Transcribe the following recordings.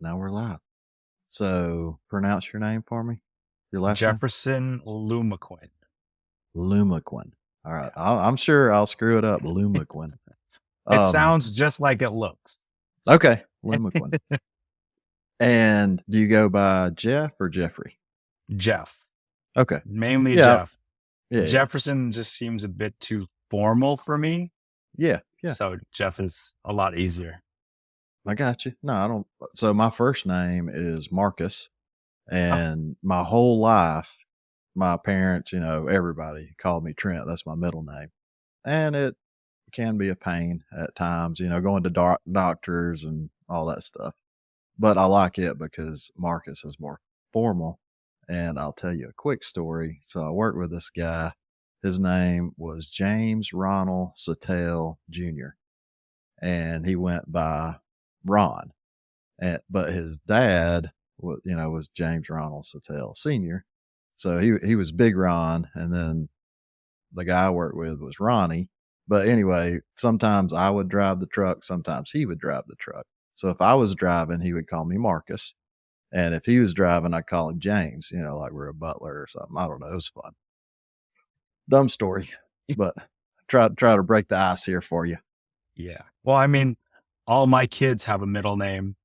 Now we're live. So pronounce your name for me. Your last name? Jefferson Lumaquin. Lumaquin. All right. Yeah. I'm sure I'll screw it up. Lumaquin. It Um, sounds just like it looks. okay. Lumaquin. And do you go by Jeff or Jeffrey? Jeff. Okay. Mainly Yeah. Jeff. Yeah. Jefferson just seems a bit too formal for me. Yeah. Yeah. So Jeff is a lot easier. I got you. No, I don't. So my first name is Marcus. Oh, And my whole life, my parents, everybody called me Trent. That's my middle name. And it can be a pain at times, going to doctors and all that stuff. But I like it because Marcus is more formal. And I'll tell you a quick story. So I worked with this guy. His name was James Ronald Sattel Jr. And he went by Ron. But his dad was James Ronald Sattel Sr. So he was Big Ron. And then the guy I worked with was Ronnie. But anyway, sometimes I would drive the truck, sometimes he would drive the truck. So if I was driving, he would call me Marcus. And if he was driving, I'd call him James, like we're a butler or something. I don't know. It was fun. Dumb story, but try to break the ice here for you. yeah. Well, I mean, all my kids have a middle name,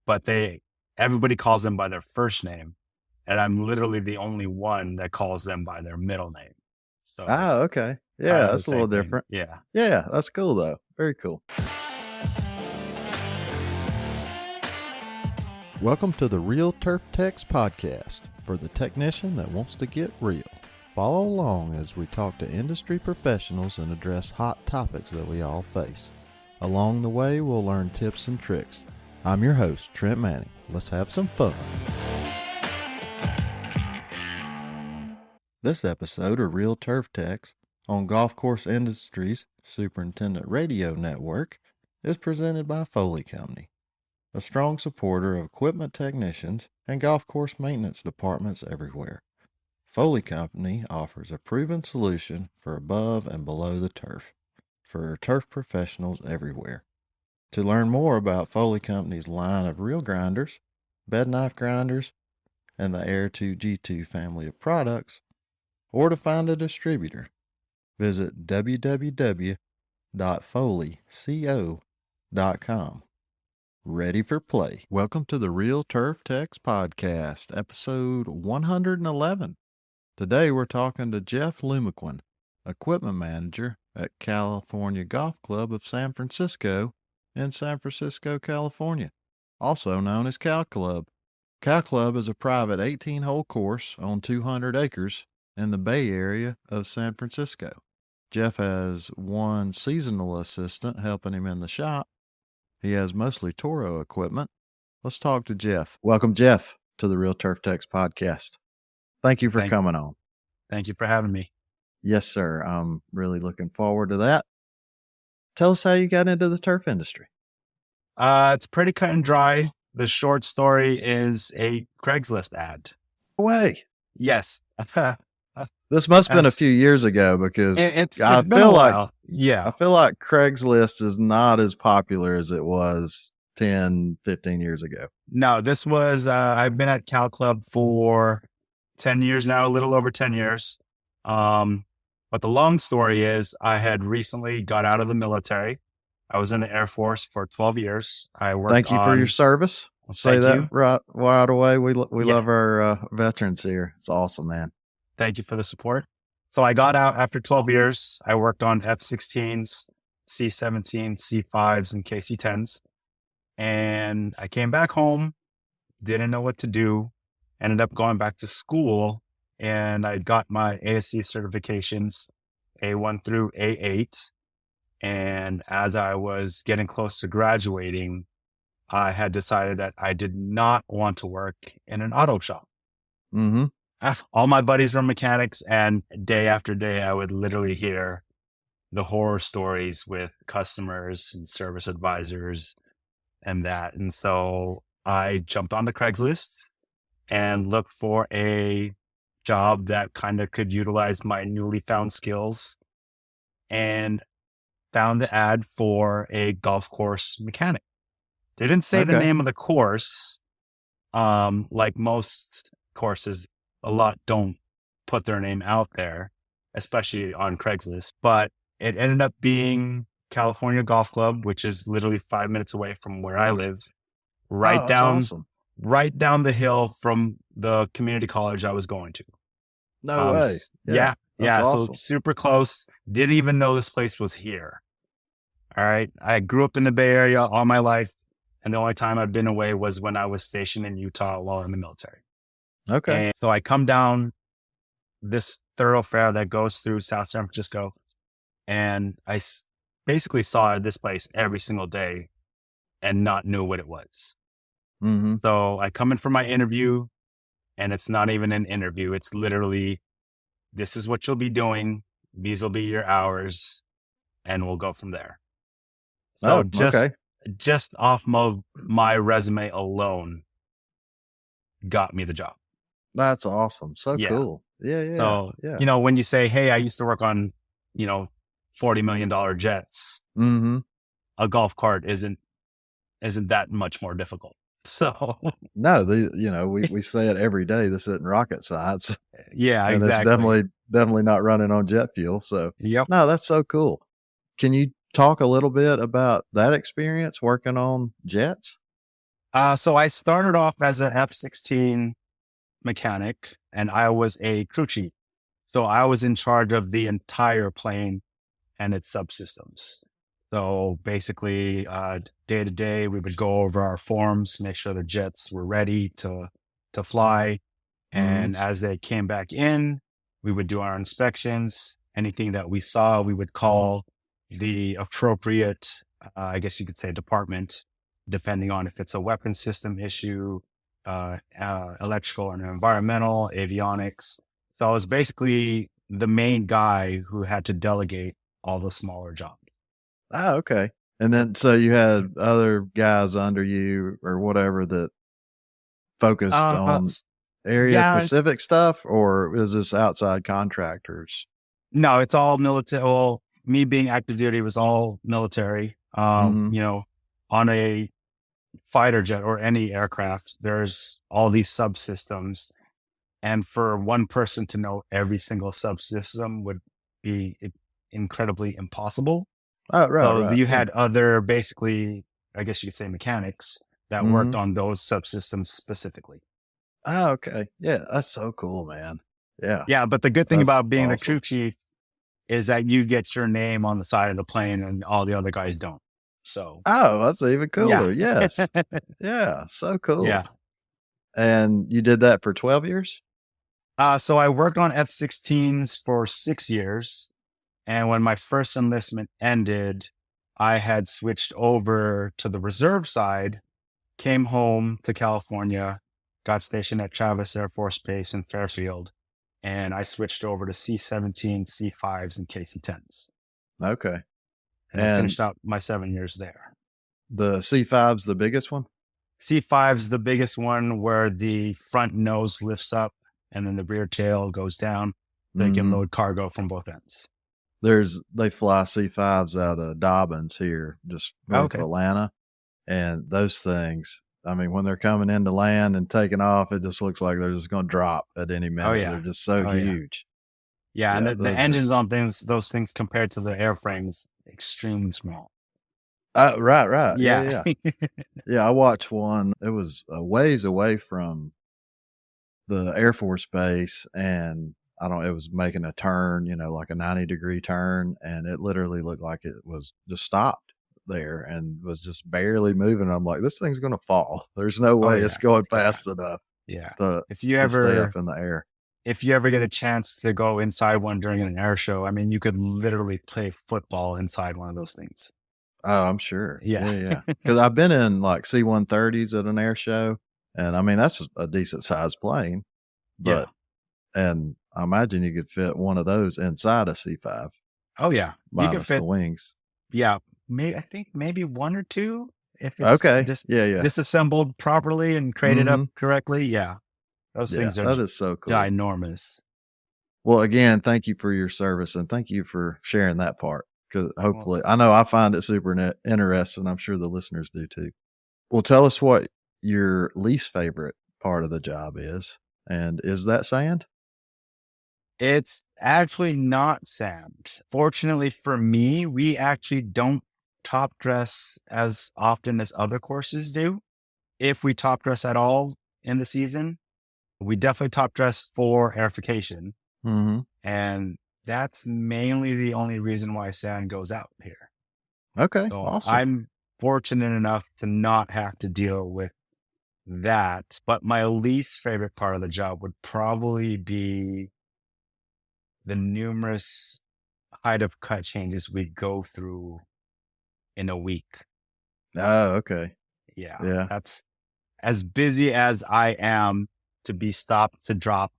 but everybody calls them by their first name. And I'm literally the only one that calls them by their middle name. So Okay. kind Yeah, of the that's a little same thing. different. Yeah. Yeah, that's cool though. Very cool. Welcome to the Real Turf Techs podcast for the technician that wants to get real. Follow along as we talk to industry professionals and address hot topics that we all face. Along the way, we'll learn tips and tricks. I'm your host, Trent Manning. Let's have some fun. This episode of Real Turf Techs on Golf Course Industries Superintendent Radio Network is presented by Foley Company, a strong supporter of equipment technicians and golf course maintenance departments everywhere. Foley Company offers a proven solution for above and below the turf for turf professionals everywhere. To learn more about Foley Company's line of reel grinders, bed knife grinders, and the Air 2 G2 family of products, or to find a distributor, visit www.foleyco.com. Ready for play. Welcome to the Real Turf Techs podcast, episode 111. Today we're talking to Jeff Lumaquin, equipment manager at California Golf Club of San Francisco in San Francisco, California, also known as Cal Club. Cal Club is a private 18-hole course on 200 acres in the Bay Area of San Francisco. Jeff has one seasonal assistant helping him in the shop. He has mostly Toro equipment. Let's talk to Jeff. Welcome, Jeff, to the Real Turf Techs podcast. Thank you for coming on. Thank you for having me. Yes, sir. I'm really looking forward to that. Tell us how you got into the turf industry. It's pretty cut and dry. The short story is a Craigslist ad. Way. Yes. This must have been a few years ago because it's been a while. I feel like Craigslist is not as popular as it was 10, 15 years ago. No, this was, I've been at Cal Club for 10 years now, a little over 10 years. But the long story is I had recently got out of the military. I was in the Air Force for 12 years. Thank you for your service. Say that right away. We love our veterans here. It's awesome, man. Thank you for the support. So I got out after 12 years. I worked on F-16s, C-17s, C-5s, and KC-10s. And I came back home, didn't know what to do, ended up going back to school, and I got my ASC certifications, A1 through A8. And as I was getting close to graduating, I had decided that I did not want to work in an auto shop. Mm-hmm. All my buddies were mechanics, and day after day, I would literally hear the horror stories with customers and service advisors and that. And so I jumped onto Craigslist and looked for a job that kind of could utilize my newly found skills, and found the ad for a golf course mechanic. They didn't say the Okay. name of the course. Like most courses, a lot don't put their name out there, especially on Craigslist. But it ended up being California Golf Club, which is literally 5 minutes away from where I live, right Oh, that's down, awesome. right down the hill from the community college I was going to. No way. Yeah. That's Yeah. So awesome. super close. Didn't even know this place was here. All right. I grew up in the Bay Area all my life. And the only time I've been away was when I was stationed in Utah while in the military. Okay. And so I come down this thoroughfare that goes through South San Francisco, and basically saw this place every single day and not knew what it was. Mm-hmm. So I come in for my interview, and it's not even an interview. It's literally, this is what you'll be doing. These will be your hours, and we'll go from there. So Oh, okay. just off my resume alone got me the job. That's awesome. So Yeah. cool. Yeah. Yeah. So, Yeah. when you say, hey, I used to work on, $40 million jets, Mm-hmm. a golf cart isn't that much more difficult. So, No, we say it every day. This isn't rocket science. yeah, And it's exactly. definitely not running on jet fuel. So Yep. no, that's so cool. Can you talk a little bit about that experience working on jets? So I started off as an F-16 mechanic, and I was a crew chief. So I was in charge of the entire plane and its subsystems. So basically, day to day, we would go over our forms, make sure the jets were ready to fly. Mm-hmm. And as they came back in, we would do our inspections. Anything that we saw, we would call the appropriate, I guess you could say, department, depending on if it's a weapon system issue, electrical and environmental, avionics. So I was basically the main guy who had to delegate all the smaller jobs. Oh, okay. And then so you had other guys under you or whatever that focused on area Yeah, specific stuff, or is this outside contractors? no, it's all military. Well, me being active duty was all military. Mm-hmm. On a fighter jet or any aircraft, there's all these subsystems. And for one person to know every single subsystem would be incredibly impossible. Oh, right, So right. you Yeah. had other, basically, I guess you could say, mechanics that Mm-hmm. worked on those subsystems specifically. Oh, okay. Yeah, that's so cool, man. Yeah, Yeah, but the good thing that's about being the awesome. crew chief is that you get your name on the side of the plane and all the other guys don't. So Oh, that's even yeah. cooler. Yes. Yeah, so Yeah. cool. And you did that for 12 years? So I worked on F-16s for 6 years. And when my first enlistment ended, I had switched over to the reserve side, came home to California, got stationed at Travis Air Force Base in Fairfield, and I switched over to C-17, C-5s, and KC-10s. Okay. And I And finished out my 7 years there. the C5's the biggest one? C5's the biggest one, where the front nose lifts up and then the rear tail goes down. They can Mhm. load cargo from both ends. They fly C5s out of Dobbins here, just north of Okay. Atlanta, and those things, I mean, when they're coming into land and taking off, it just looks like they're just gonna drop at any Oh minute. They're yeah. just so Oh yeah. huge. Yeah. And Yeah, the those are engines on those things compared to the airframes, extremely small. right, right. Yeah, Yeah. yeah. Yeah, I watched one. It was a ways away from the Air Force Base, and I don't know, it was making a turn, like a 90-degree turn, and it literally looked like it was just stopped there and was just barely moving. I'm like, this thing's gonna fall. There's no Oh way it's yeah. going Oh yeah. fast enough Yeah. to If you stay up ever in the air. get a chance to go inside one during an air show, I mean, you could literally play football inside one of those things. Oh, I'm sure. Yeah. Yeah, yeah. Because I've been in like C-130s at an air show, and I mean that's a decent sized plane, Yeah. but and I imagine you could fit one of those inside a C5 Oh yeah. You can minus the fit, wings. yeah, I think maybe one or two if it's Okay. Yeah, yeah. disassembled properly and crated up Mhm. correctly. Yeah. Those Yeah, things are that is so cool. ginormous. Well, again, thank you for your service and thank you for sharing that part because Well, hopefully I know I find it super interesting. I'm sure the listeners do too. Well, tell us what your least favorite part of the job is, and is that sand? It's actually not sand. Fortunately for me, we actually don't top dress as often as other courses do. If we top dress at all in the season, we definitely top dress for airification. Mhm. And that's mainly the only reason why sand goes out here. Okay, So awesome. I'm fortunate enough to not have to deal with that. But my least favorite part of the job would probably be the numerous height of cut changes we go through in a week. Oh, okay. Yeah, Yeah. that's as busy as I am to be stopped to drop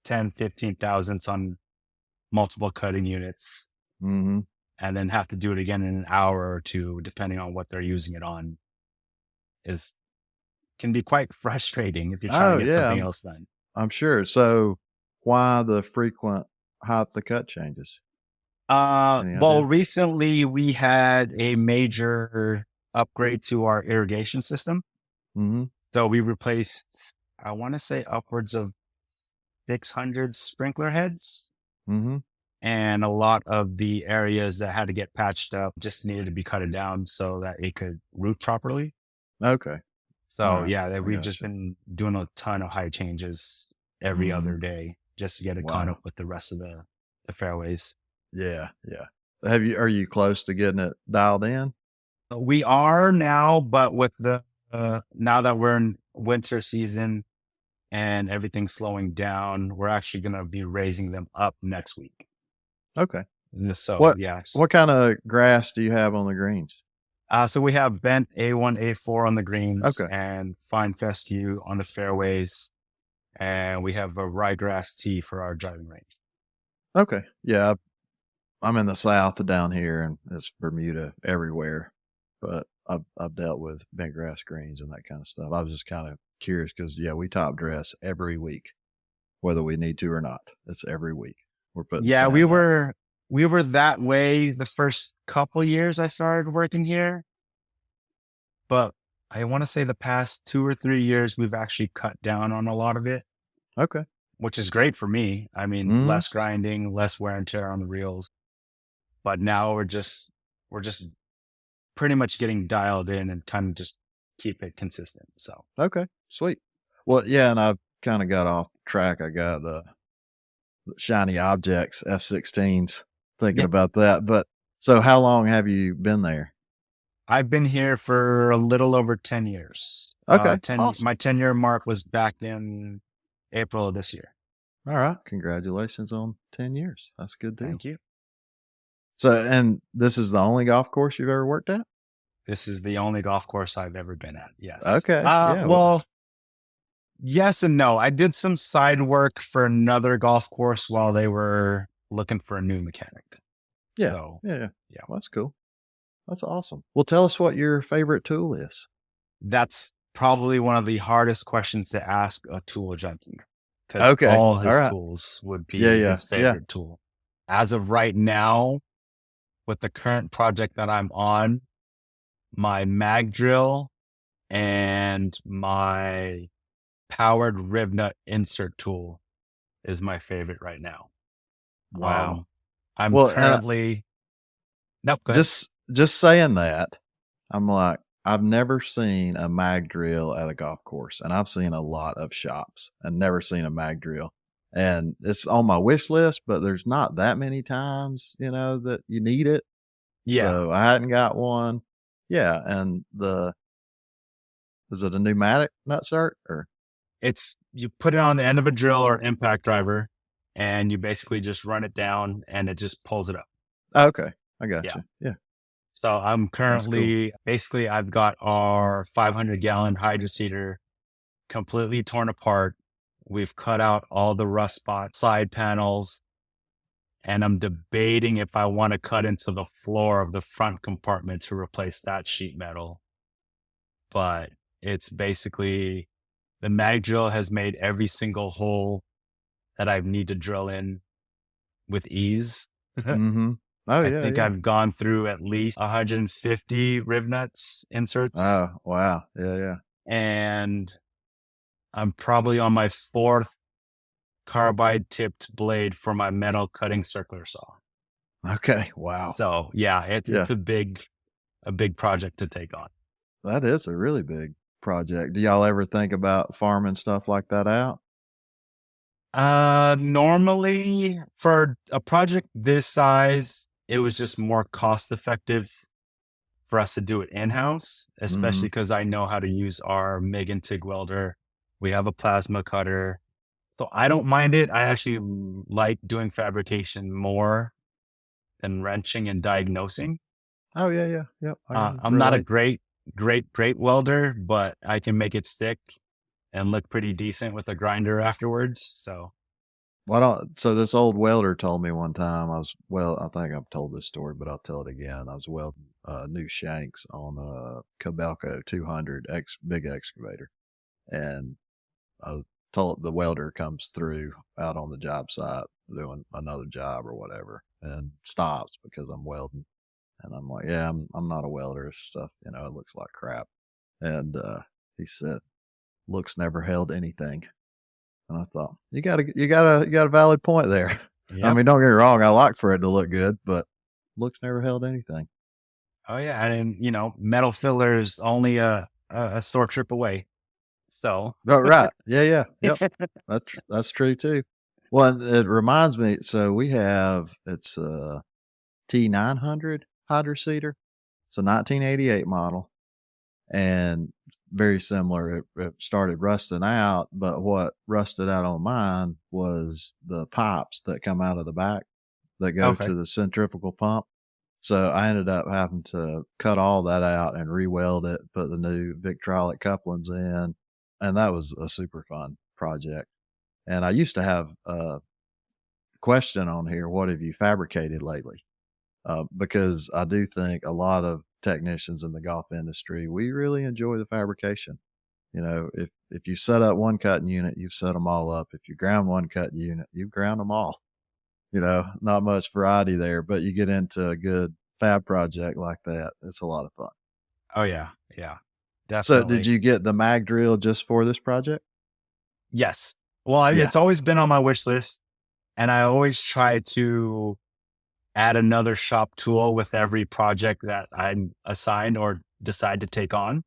10, 15 thousandths on multiple cutting units Mhm. and then have to do it again in an hour or two, depending on what they're using it on, is can be quite frustrating if you're trying to Oh, get yeah, something I'm else done. I'm sure. So, why the frequent height the cut changes? Any Well, idea? recently we had a major upgrade to our irrigation system. Mhm. So we replaced, I want to say upwards of 600 sprinkler heads. Mhm. And a lot of the areas that had to get patched up just needed to be cut down so that it could root properly. Okay. So Alright. yeah, I we've just gotcha. been doing a ton of high changes every other Mhm. day just to get it caught Wow. up with the rest of the fairways. Yeah, yeah. Are you close to getting it dialed in? We are now, but with the now that we're in winter season and everything's slowing down, we're actually going to be raising them up next week. Okay. So What yes. what kinda grass do you have on the greens? So we have bent A1, A4 on the greens Okay. and fine fescue on the fairways. And we have a ryegrass tee for our driving range. Okay. Yeah, I'm in the South down here, and it's Bermuda everywhere, but I've dealt with bent grass greens and that kinda stuff. I was just kinda curious because yeah, we top dress every week, whether we need to or not. It's every week. We're putting Yeah, we sand up. were we were that way the first couple years I started working here, but I want to say the past 2 or 3 years we've actually cut down on a lot of it, Okay. which is great for me. I mean, Mhm. less grinding, less wear and tear on the reels. But now we're just pretty much getting dialed in and kind of just keep it consistent. So Okay. Sweet. Well, yeah, and I've kinda got off track. I got, shiny objects, F-16s, thinking yeah, about that, but so how long have you been there? I've been here for a little over 10 years. Okay, awesome. My 10-year mark was back in April of this year. Alright, congratulations on 10 years. That's a good deal. Thank you. So and this is the only golf course you've ever worked at? This is the only golf course I've ever been at. Yes. Okay, yeah, well Well, yes and no. I did some side work for another golf course while they were looking for a new mechanic. yeah, So, yeah, yeah. yeah, Well, that's cool. That's awesome. Well, tell us what your favorite tool is. that's probably one of the hardest questions to ask a tool junkie because Okay, all his alright. tools would Yeah, be yeah, his yeah. favorite tool. As of right now, with the current project that I'm on, my mag drill and my powered rib nut insert tool is my favorite right now. Wow. Um, I'm Well, and currently, nope, go ahead. just saying that, I'm like, I've never seen a mag drill at a golf course, and I've seen a lot of shops and never seen a mag drill. And it's on my wish list, but there's not that many times, that you need it. Yeah, So I hadn't got one. Yeah, and the is it a pneumatic nutsert or you put it on the end of a drill or impact driver and you basically just run it down and it just pulls it up. oh, okay, I Yeah. gotcha. Yeah, So I'm that's cool. currently, basically I've got our 500-gallon hydro seeder completely torn apart. We've cut out all the rust spots, side panels, and I'm debating if I want to cut into the floor of the front compartment to replace that sheet metal. But it's basically the mag drill has made every single hole that I need to drill in with ease. Mhm. Oh I yeah, think yeah. I've gone through at least 150 rivnuts, inserts, Oh wow, yeah, yeah. and I'm probably on my fourth carbide tipped blade for my metal cutting circular saw. Okay, wow, So yeah, yeah. it's a big project to take on. That is a really big project. Do y'all ever think about farming stuff like that out? Normally for a project this size, it was just more cost effective for us to do it in house, especially Mm-hmm. because I know how to use our MIG and TIG welder. We have a plasma cutter. So I don't mind it. I actually like doing fabrication more than wrenching and diagnosing. Oh yeah, yeah, yep. I can I'm not a relate. great welder, but I can make it stick and look pretty decent with a grinder afterwards. So, Why don't so this old welder told me one time I think I've told this story, but I'll tell it again. I was welding new shanks on a Cobelco 200 big excavator, and I was told the welder comes through out on the job site doing another job or whatever, and stops because I'm welding, and I'm like, yeah, I'm not a welder. This stuff, it looks like crap, and he said, looks never held anything. And I thought, you got a valid point there. I yep. mean, don't get me wrong, I like for it to look good, but looks never held anything. Oh yeah, and metal filler is only a store trip away. So, But right, yeah, yeah, yep, that's true too. Well, it reminds me. So we have it's a T900 hydro seeder. It's a 1988 model, and very similar. It started rusting out, but what rusted out on mine was the pipes that come out of the back that go okay. to the centrifugal pump. So I ended up having to cut all that out and re-weld it, put the new Victrolic couplings in, and that was a super fun project. And I used to have a question on here: what have you fabricated lately? Because I do think a lot of technicians in the golf industry, we really enjoy the fabrication. If you set up one cutting unit, you've set them all up. If you ground one cutting unit, you've ground them all. Not much variety there, but you get into a good fab project like that, it's a lot of fun. Oh yeah, yeah, So, did definitely. you get the mag drill just for this project? Yes. Well, Yeah. it's always been on my wish list, and I always try to add another shop tool with every project that I'm assigned or decide to take on.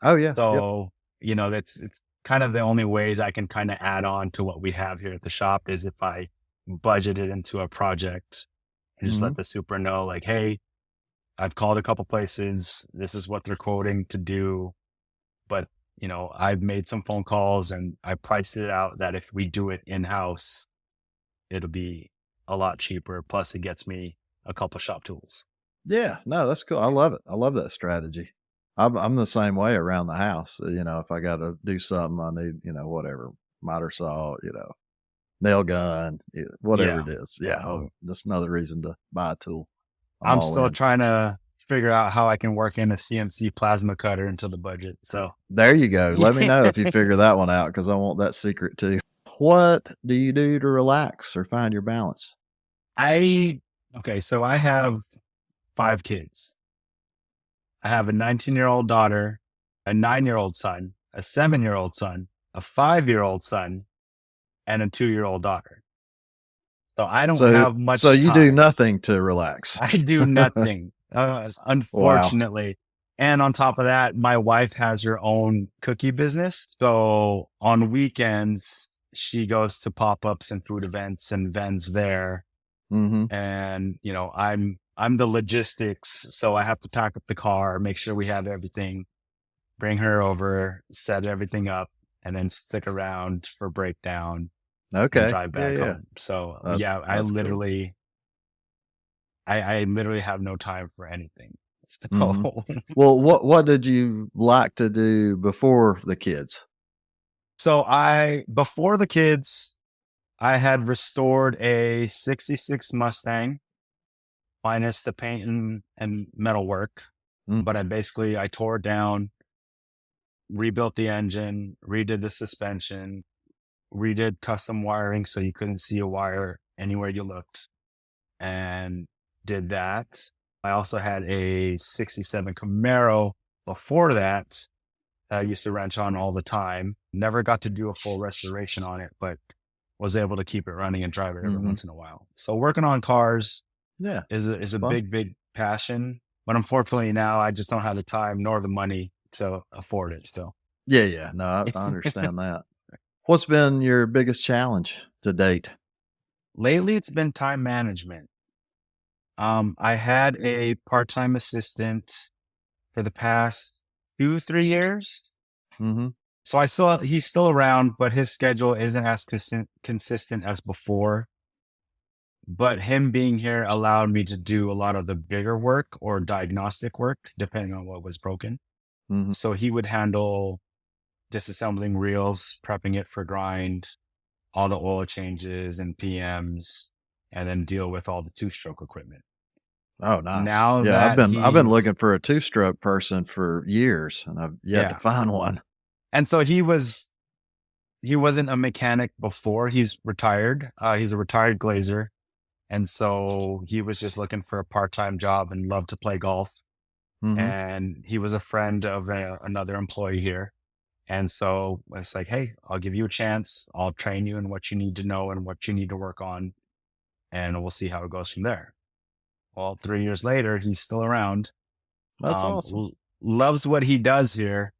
Oh yeah. Yep. So, that's it's kind of the only ways I can kind of add on to what we have here at the shop is if I budget it into a project and just Hmm. let the super know, like, hey, I've called a couple places. This is what they're quoting to do. But, I've made some phone calls and I priced it out that if we do it in house, it'll be a lot cheaper. Plus, it gets me a couple shop tools. Yeah. No, that's cool. I love it. I love that strategy. I'm the same way around the house. If I got to do something, I need whatever miter saw, nail gun, whatever Yeah. it is. Yeah. Yeah. Oh, just another reason to buy a tool. I'm I'm all still in. trying to figure out how I can work in a CNC plasma cutter into the budget. So, There you go. Let me yeah. know if you figure that one out because I want that secret too. What do you do to relax or find your balance? I, okay. So I have 5 kids. I have a 19-year-old daughter, a 9-year-old son, a 7-year-old son, a 5-year-old son, and a 2-year-old daughter. So I don't So, have so much you do time. nothing to relax. I do nothing, Wow. unfortunately. And on top of that, my wife has her own cookie business. So on weekends, she goes to pop-ups and food events and vends there. Hmm. And, I'm the logistics. So I have to pack up the car, make sure we have everything, bring her over, set everything up, and then stick around for breakdown and Okay. drive Yeah, back yeah. home. So That's yeah, that's cool. I literally have no time for anything. Hmm. So, Well, what did you like to do before the kids? before the kids, I had restored a 66 Mustang minus the paint and metal work. Mm. But I tore it down, rebuilt the engine, redid the suspension, redid custom wiring so you couldn't see a wire anywhere you looked. And did that. I also had a 67 Camaro before that I used to wrench on all the time. Never got to do a full restoration on it, but was able to keep it running and drive it every Mm-hmm. once in a while. So working on cars Yeah, is it's a fun. big passion. But unfortunately now I just don't have the time nor the money to afford it still. Yeah, yeah. No, I understand that. What's been your biggest challenge to date? Lately it's been time management. I had a part-time assistant for the past 2, 3 years. Mm-hmm. So he's still around, but his schedule isn't as consistent as before. But him being here allowed me to do a lot of the bigger work or diagnostic work, depending on what was broken. Mm-hmm. So he would handle disassembling reels, prepping it for grind, all the oil changes and PMs, and then deal with all the two-stroke equipment. Oh, nice. Now Yeah, that I've been he's looking for a two-stroke person for years, and I've yet to yeah. find one. And so he wasn't a mechanic before. He's retired. He's a retired glazer. And so he was just looking for a part-time job and loved to play golf. Mm-hmm. And he was a friend of another employee here. And so it's like, hey, I'll give you a chance. I'll train you in what you need to know and what you need to work on. And we'll see how it goes from there. Well, 3 years later, he's still around. That's awesome. Loves what he does here.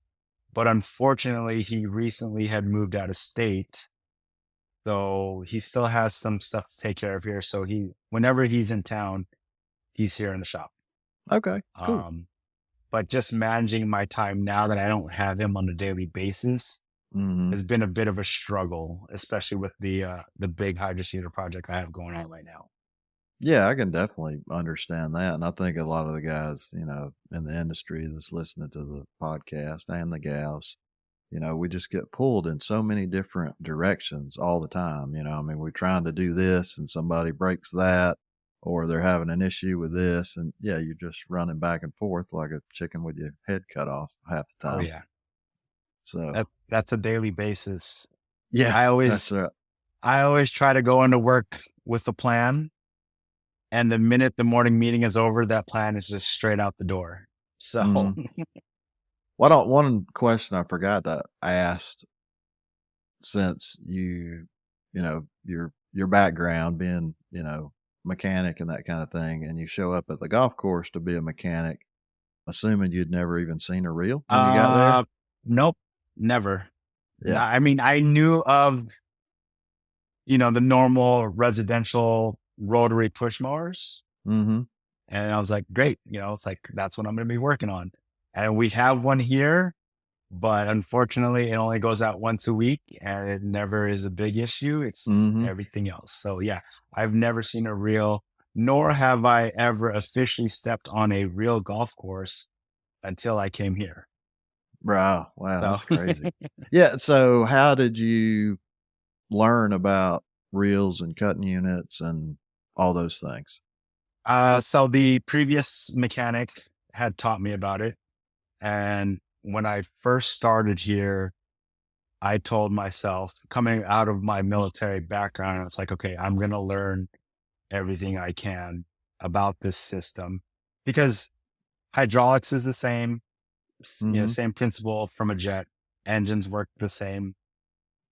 But unfortunately, he recently had moved out of state. So he still has some stuff to take care of here. So whenever he's in town, he's here in the shop. Okay, cool. But just managing my time now that I don't have him on a daily basis Mm-hmm. has been a bit of a struggle, especially with the big hydroseeder project I have going on right now. Yeah, I can definitely understand that. And I think a lot of the guys, in the industry that's listening to the podcast and the gals, we just get pulled in so many different directions all the time. I mean, we're trying to do this and somebody breaks that, or they're having an issue with this. And yeah, you're just running back and forth like a chicken with your head cut off half the Oh time. yeah, So, that's a daily basis. yeah, I that's always right. I always try to go into work with a plan, and the minute the morning meeting is over, that plan is just straight out the door. So Mm-hmm. One question I forgot to ask, since your background being, mechanic and that kind of thing, and you show up at the golf course to be a mechanic, assuming you'd never even seen a reel when you got there. nope, never. Yeah. I mean, I knew of, the normal residential rotary push mowers. Mm-hmm. And I was like, great. It's like, that's what I'm going to be working on. And we have one here, but unfortunately it only goes out once a week and it never is a big issue. It's Mm-hmm. everything else. So yeah, I've never seen a reel, nor have I ever officially stepped on a real golf course until I came here. Wow. Wow. So That's crazy. Yeah. So how did you learn about reels and cutting units and all those things? So the previous mechanic had taught me about it. And when I first started here, I told myself, coming out of my military background, it's like, okay, I'm going to learn everything I can about this system because hydraulics is the same, Mm-hmm. same principle from a jet. Engines work the same,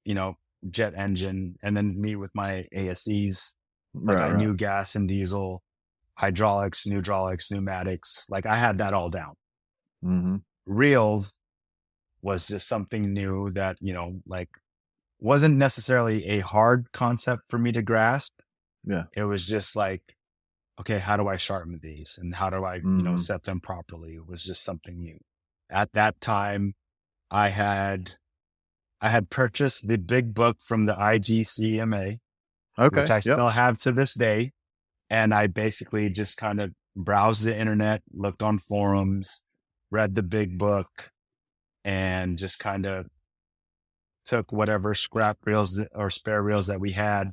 you know, jet engine. And then me with my ASEs, like Right. I Right. knew gas and diesel, hydraulics, pneumatics, like I had that all down. Mm-hmm. Reels was just something new that, like wasn't necessarily a hard concept for me to grasp. Yeah. It was just like, okay, how do I sharpen these and how do I, Mm-hmm. set them properly? It was just something new. At that time, I had purchased the big book from the IGCMA, which Okay. I Yep. still have to this day. And I basically just kind of browsed the internet, looked on forums, read the big book, and just kind of took whatever scrap reels or spare reels that we had,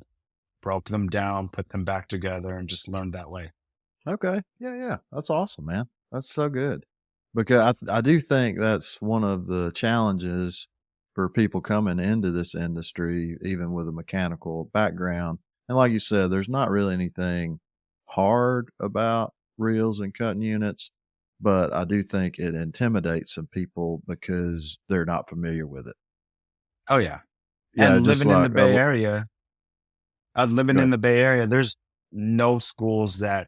broke them down, put them back together, and just learned that way. Okay. Yeah, yeah. That's awesome, man. That's so good. Because I do think that's one of the challenges for people coming into this industry, even with a mechanical background. And like you said, there's not really anything hard about reels and cutting units, but I do think it intimidates some people because they're not familiar with it. Oh yeah. You know, And just living in the like Bay Area, living in good. the Bay Area, there's no schools that,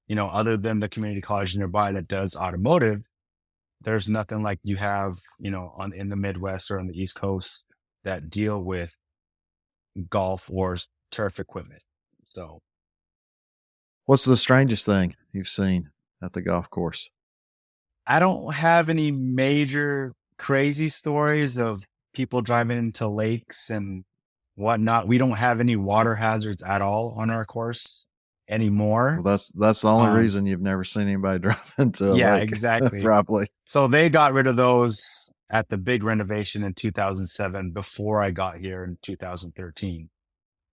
other than the community college nearby that does automotive, there's nothing like you have, in the Midwest or on the East Coast that deal with golf or turf equipment. So What's the strangest thing you've seen at the golf course? I don't have any major crazy stories of people driving into lakes and whatnot. We don't have any water hazards at all on our course Well, anymore. that's the only Um, reason you've never seen anybody drive into a yeah, lake, exactly. probably. So they got rid of those at the big renovation in 2007 before I got here in 2013.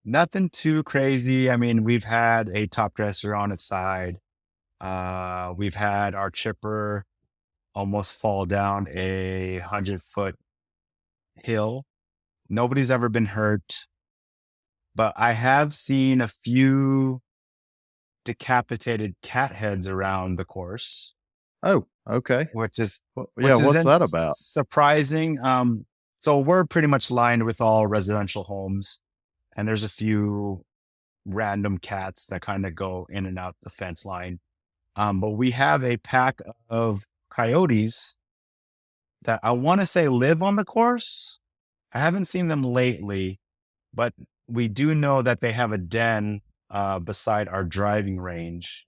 Nothing too crazy. I mean, we've had a top dresser on its side. We've had our chipper almost fall down a 100-foot hill. Nobody's ever been hurt, but I have seen a few decapitated cat heads around the course, Oh, okay. which is Yeah, what's that about? surprising. So we're pretty much lined with all residential homes, and there's a few random cats that kind of go in and out the fence line. But we have a pack of coyotes that I want to say live on the course. I haven't seen them lately, but we do know that they have a den beside our driving range.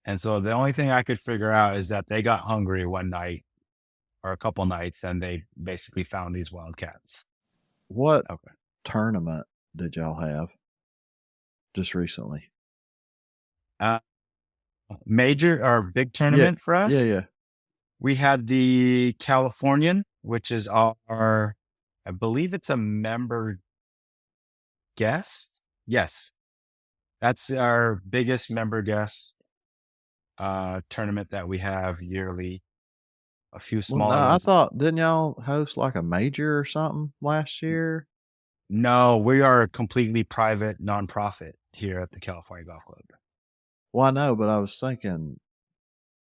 And so the only thing I could figure out is that they got hungry one night or a couple nights and they basically found these wildcats. What Okay. tournament did y'all have just recently? Uh, Major or big Yeah, tournament for yeah, us. yeah. We had the Californian, which is our, I believe it's a member guest. Yes. That's our biggest member guest tournament that we have yearly. A few Well, no, smaller I ones. thought didn't y'all host like a major or something last year? No, we are a completely private nonprofit here at the California Golf Club. Well, I know, but I was thinking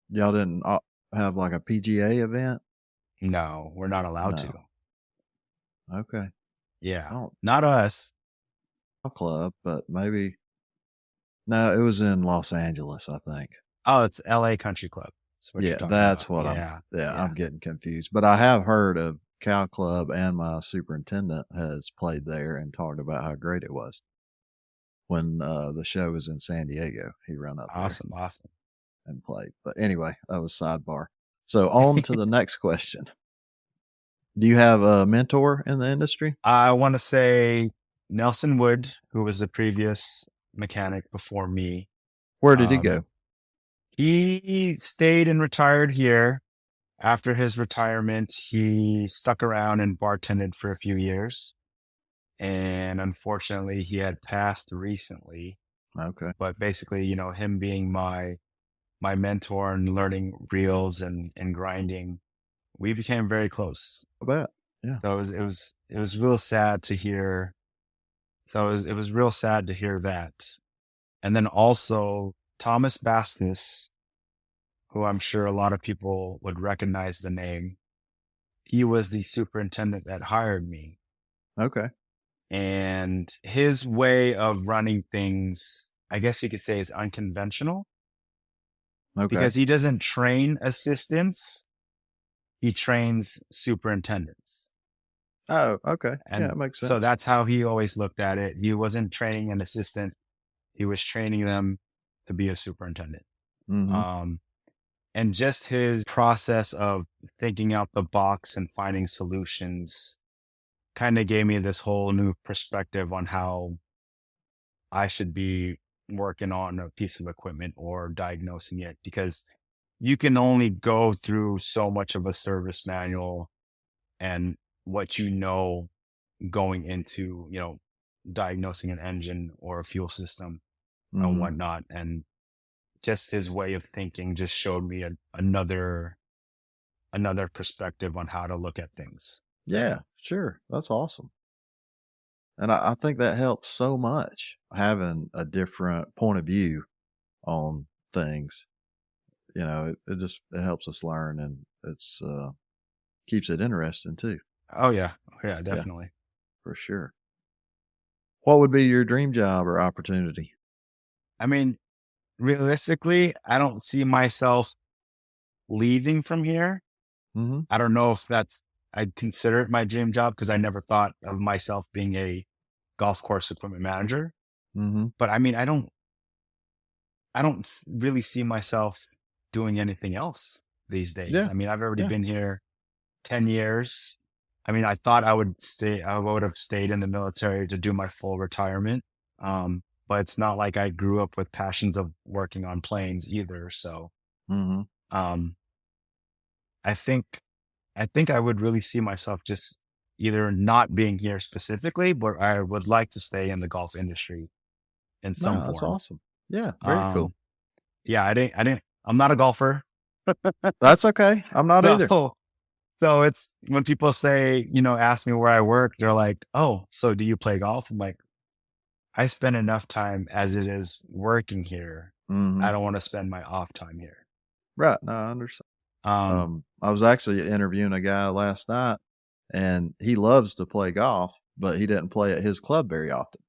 y'all didn't have like a PGA event. No, we're not allowed to. No, okay. I Yeah, don't not us. club, but maybe no. It was in Los Angeles, I think. Oh, it's LA Country Club. That's what you're Yeah, talking about. that's what I'm. Yeah, Yeah, yeah. I'm getting confused. But I have heard of Cal Club, and my superintendent has played there and talked about how great it was when the show was in San Diego. He ran up there Awesome, awesome. and played. But anyway, that was sidebar. So on to the next question. Do you have a mentor in the industry? I want to say Nelson Wood, who was the previous mechanic before me. Where did he Um, go? he stayed and retired here. After his retirement, he stuck around and bartended for a few years. And unfortunately, he had passed recently. Okay. But basically, him being my mentor and learning reels and grinding, we became very close. I bet. Yeah. So it was real sad to hear. So it was real sad to hear that. And then also Thomas Bastis, who I'm sure a lot of people would recognize the name. He was the superintendent that hired me. Okay. And his way of running things, I guess you could say, is unconventional Okay. because he doesn't train assistants. He trains superintendents. Oh, okay. Yeah, And it makes so sense. that's how he always looked at it. He wasn't training an assistant. He was training them to be a superintendent. Mm-hmm. And just his process of thinking out the box and finding solutions kind of gave me this whole new perspective on how I should be working on a piece of equipment or diagnosing it, because you can only go through so much of a service manual and what going into, diagnosing an engine or a fuel system and Mm-hmm. whatnot. And just his way of thinking just showed me another perspective on how to look at things. Yeah, sure. That's awesome. And I think that helps so much having a different point of view on things. It helps us learn, and it's keeps it interesting too. Oh yeah. Oh, yeah, Yeah, definitely. for sure. What would be your dream job or opportunity? I mean, realistically, I don't see myself leaving from here. Mhm. I don't know if I'd consider it my dream job because I never thought of myself being a golf course equipment manager. Mhm. But I mean, I don't really see myself doing anything else these days. Yeah. I mean, I've already Yeah. been here 10 years. I mean, I thought I would have stayed in the military to do my full retirement. But it's not like I grew up with passions of working on planes either. So, Mhm. um, I think, I think I would really see myself just either not being here specifically, but I would like to stay in the golf industry in some No, that's form. awesome. Yeah, very cool. Um, yeah, I'm not a golfer. That's okay. I'm not So, either. so it's when people say, ask me where I work, they're like, "Oh, so do you play golf?" I'm like, I spend enough time as it is working here. I Mhm. don't want to spend my off time here. Right. No, I understand. Um, I was actually interviewing a guy last night, and he loves to play golf, but he didn't play at his club very often.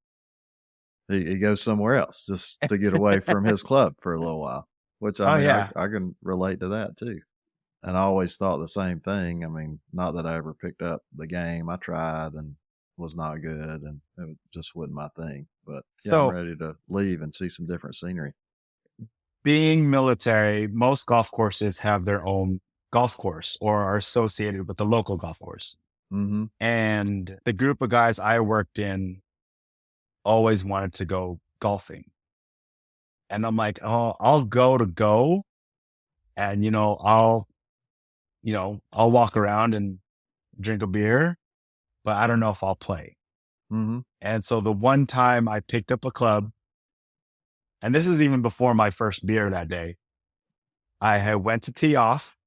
He goes somewhere else just to get away from his club for a little while, which, I oh mean, yeah. I can relate to that too. And I always thought the same thing. I mean, not that I ever picked up the game. I tried and was not good, and it just wasn't my thing. But yeah, I'm So ready to leave and see some different scenery. being military, most golf courses have their own golf course or are associated with the local golf course. Mhm. And the group of guys I worked in always wanted to go golfing. And I'm like, oh, I'll go. And, I'll walk around and drink a beer, but I don't know if I'll play. Mhm. And so the one time I picked up a club, and this is even before my first beer that day, I had went to tee off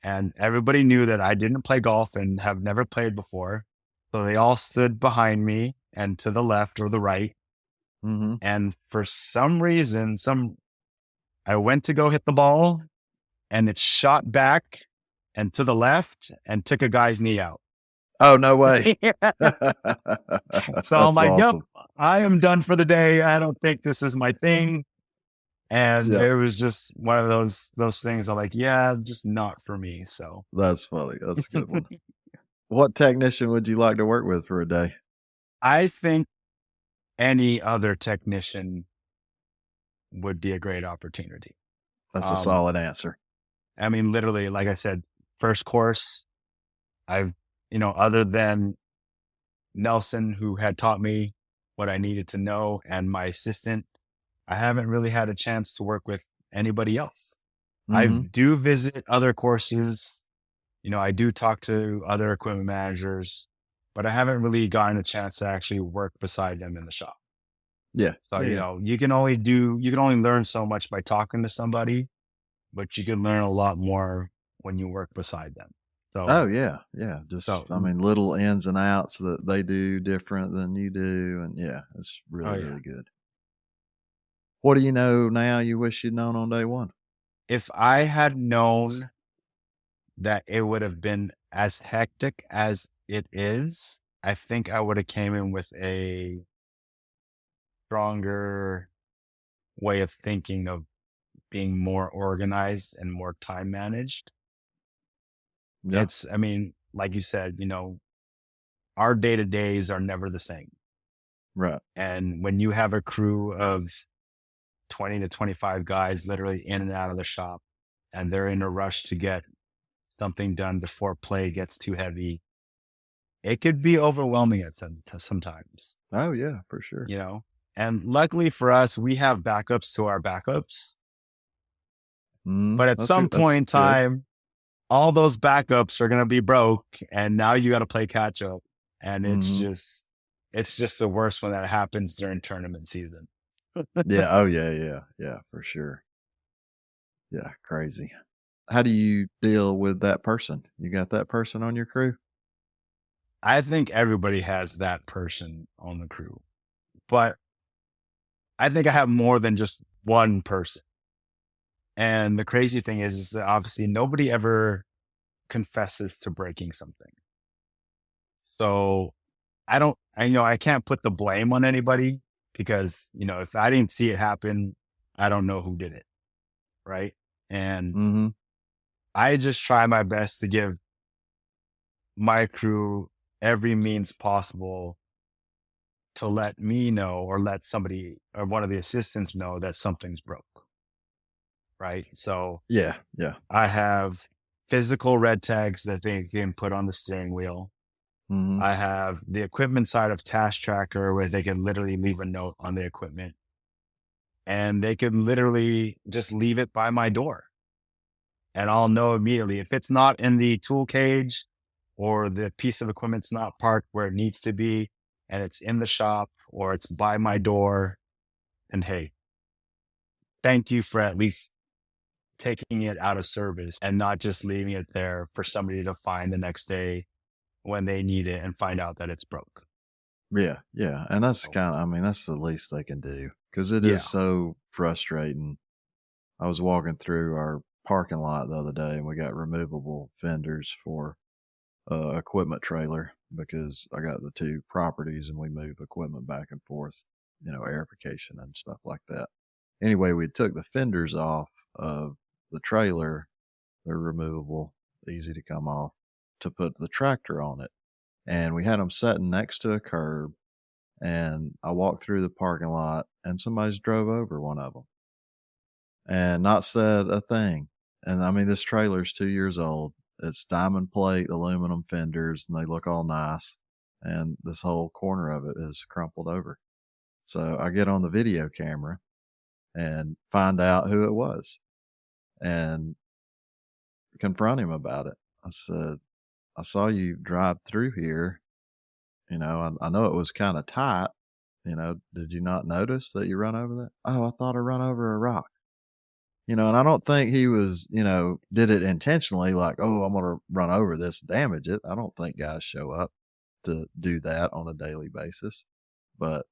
and everybody knew that I didn't play golf and have never played before. So they all stood behind me and to the left or the right. Mhm. And for some reason, I went to go hit the ball and it shot back and to the left and took a guy's knee out. Oh, no way. So I'm That's like, yep, awesome. I am done for the day. I don't think this is my thing. And Yep. it was just one of those things. I'm like, yeah, just not for me. So That's funny. That's a good one. What technician would you like to work with for a day? I think any other technician would be a great opportunity. That's a Um, solid answer. I mean, literally, like I said, first course, I've, other than Nelson, who had taught me what I needed to know, and my assistant, I haven't really had a chance to work with anybody else. I Mhm. do visit other courses. I do talk to other equipment managers, but I haven't really gotten a chance to actually work beside them in the shop. Yeah. So, Yeah, yeah. you can only learn so much by talking to somebody, but you can learn a lot more when you work beside them. Oh, So, yeah. Yeah. so, I mean, little ins and outs that they do different than you do, and yeah, it's oh really, yeah. really good. What do you know now you wish you'd known on day one? If I had known that it would have been as hectic as it is, I think I would have came in with a stronger way of thinking of being more organized and more time managed. Yeah. I mean, like you said, our day to days are never the same. Right. And when you have a crew of 20 to 25 guys literally in and out of the shop and they're in a rush to get something done before play gets too heavy, it could be overwhelming sometimes, Oh, yeah, for sure. you know? And luckily for us, we have backups to our backups. Mhm. But at some point That's in good. time, all those backups are going to be broke and now you got to play catch up. And Mhm. it's just the worst when that happens during tournament season. Yeah. Oh, yeah, yeah, yeah, for sure. Yeah, crazy. How do you deal with that person? You got that person on your crew? I think everybody has that person on the crew, but I think I have more than just one person. And the crazy thing is that obviously nobody ever confesses to breaking something. So I can't put the blame on anybody because, if I didn't see it happen, I don't know who did it. Right. And Mhm. I just try my best to give my crew every means possible to let me know or let somebody or one of the assistants know that something's broke. Right. So Yeah, yeah. I have physical red tags that they can put on the steering wheel. Mhm. I have the equipment side of Task Tracker where they can literally leave a note on the equipment and they can literally just leave it by my door. And I'll know immediately if it's not in the tool cage or the piece of equipment's not parked where it needs to be and it's in the shop or it's by my door. And hey, thank you for at least taking it out of service and not just leaving it there for somebody to find the next day when they need it and find out that it's broke. Yeah, yeah, and that's So, kinda I mean, that's the least they can do because it is yeah. so frustrating. I was walking through our parking lot the other day, and we got removable fenders for equipment trailer because I got the two properties and we move equipment back and forth, airification and stuff like that. Anyway, we took the fenders off of the trailer. They're removable, easy to come off, to put the tractor on it. And we had them sitting next to a curb. And I walked through the parking lot and somebody's drove over one of them and not said a thing. And I mean, this trailer's 2 years old. It's diamond plate, aluminum fenders, and they look all nice. And this whole corner of it is crumpled over. So I get on the video camera and find out who it was and confront him about it. I said, I saw you drive through here. I know it was kind of tight. Did you not notice that you run over that? Oh, I thought I run over a rock. And I don't think he was, did it intentionally, like, oh, I'm going to run over this, damage it. I don't think guys show up to do that on a daily basis. But,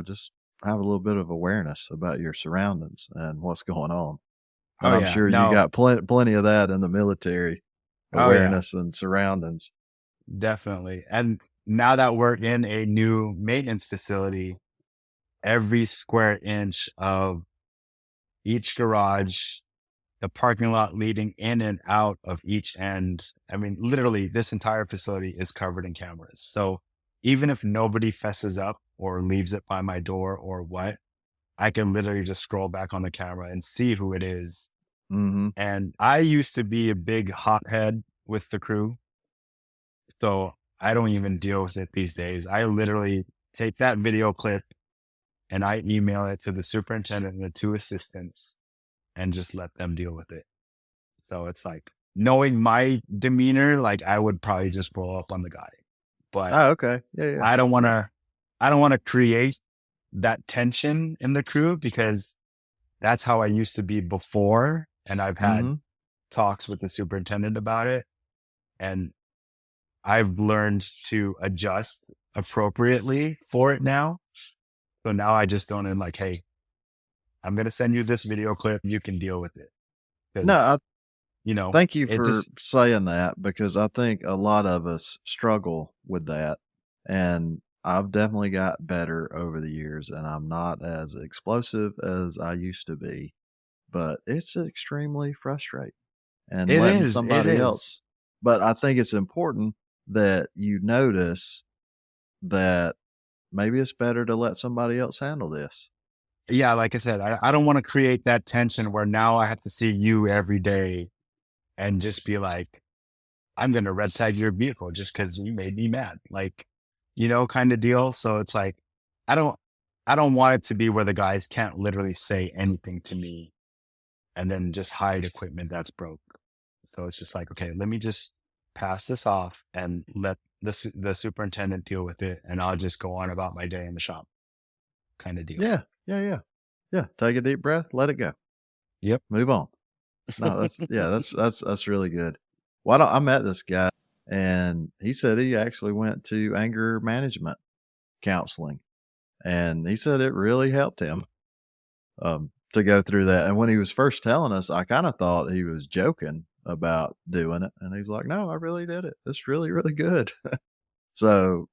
just have a little bit of awareness about your surroundings and what's going on. Oh And I'm yeah. sure you No. got plenty of that in the military, Oh yeah. awareness and surroundings. Definitely. And now that we're in a new maintenance facility, every square inch of each garage, the parking lot leading in and out of each end, I mean, literally, this entire facility is covered in cameras. So even if nobody fesses up or leaves it by my door or what, I can literally just scroll back on the camera and see who it is. Hmm. And I used to be a big hothead with the crew. So I don't even deal with it these days. I literally take that video clip and I email it to the superintendent and the two assistants and just let them deal with it. So it's like knowing my demeanor, like I would probably just blow up on the guy. But Oh, okay. Yeah, yeah. I don't want to, I don't want to create that tension in the crew because that's how I used to be before. And I've had Hmm. talks with the superintendent about it. And I've learned to adjust appropriately for it now. So now I just don't like, hey, I'm going to send you this video clip. You can deal with it. No, I Because, thank you it for just, saying that because I think a lot of us struggle with that. And I've definitely got better over the years and I'm not as explosive as I used to be, but it's extremely frustrating and it letting is, it somebody is. else. But I think it's important that you notice that maybe it's better to let somebody else handle this. Yeah. Like I said, I don't want to create that tension where now I have to see you every day and just be like, I'm going to red tag your vehicle just because you made me mad. Like, kind of deal. So it's like, I don't, I don't want it to be where the guys can't literally say anything to me and then just hide equipment that's broke. So it's just like, okay, let me just pass this off and let the superintendent deal with it. And I'll just go on about my day in the shop kind of deal. Yeah. Yeah. Yeah. Yeah. Take a deep breath, let it go, Yep. move on. No, that's really good. Well, I met this guy, and he said he actually went to anger management counseling, and he said it really helped him. to go through that. And when he was first telling us, I kind of thought he was joking about doing it. And he's like, no, I really did it. It's really, really good. So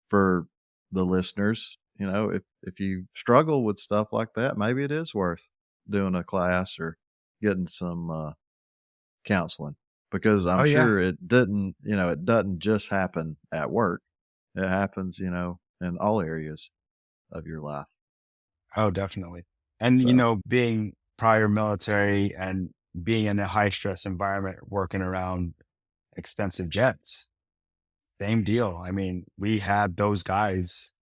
for the listeners, if you struggle with stuff like that, maybe it is worth doing a class or getting some counseling, because Oh I'm yeah. sure it doesn't just happen at work. It happens, in all areas of your life. Oh, definitely. And, So, being prior military and being in a high stress environment, working around expensive jets, same deal. I mean, we had those guys,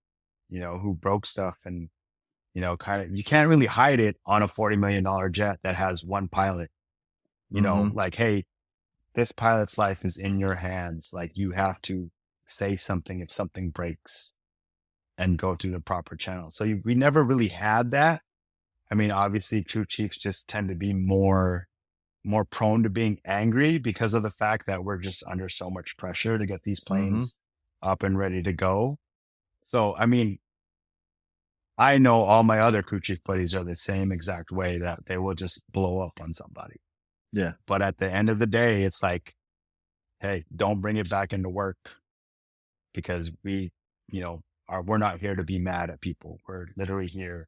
who broke stuff and, kind of, you can't really hide it on a $40 million jet that has one pilot, hmm like, hey, this pilot's life is in your hands. Like you have to say something if something breaks and go through the proper channel. So we never really had that. I mean, obviously crew chiefs just tend to be more prone to being angry because of the fact that we're just under so much pressure to get these hmm planes up and ready to go. So, I mean, I know all my other crew chief buddies are the same exact way, that they will just blow up on somebody. yeah, But at the end of the day, it's like, hey, don't bring it back into work, because we're not here to be mad at people. We're literally here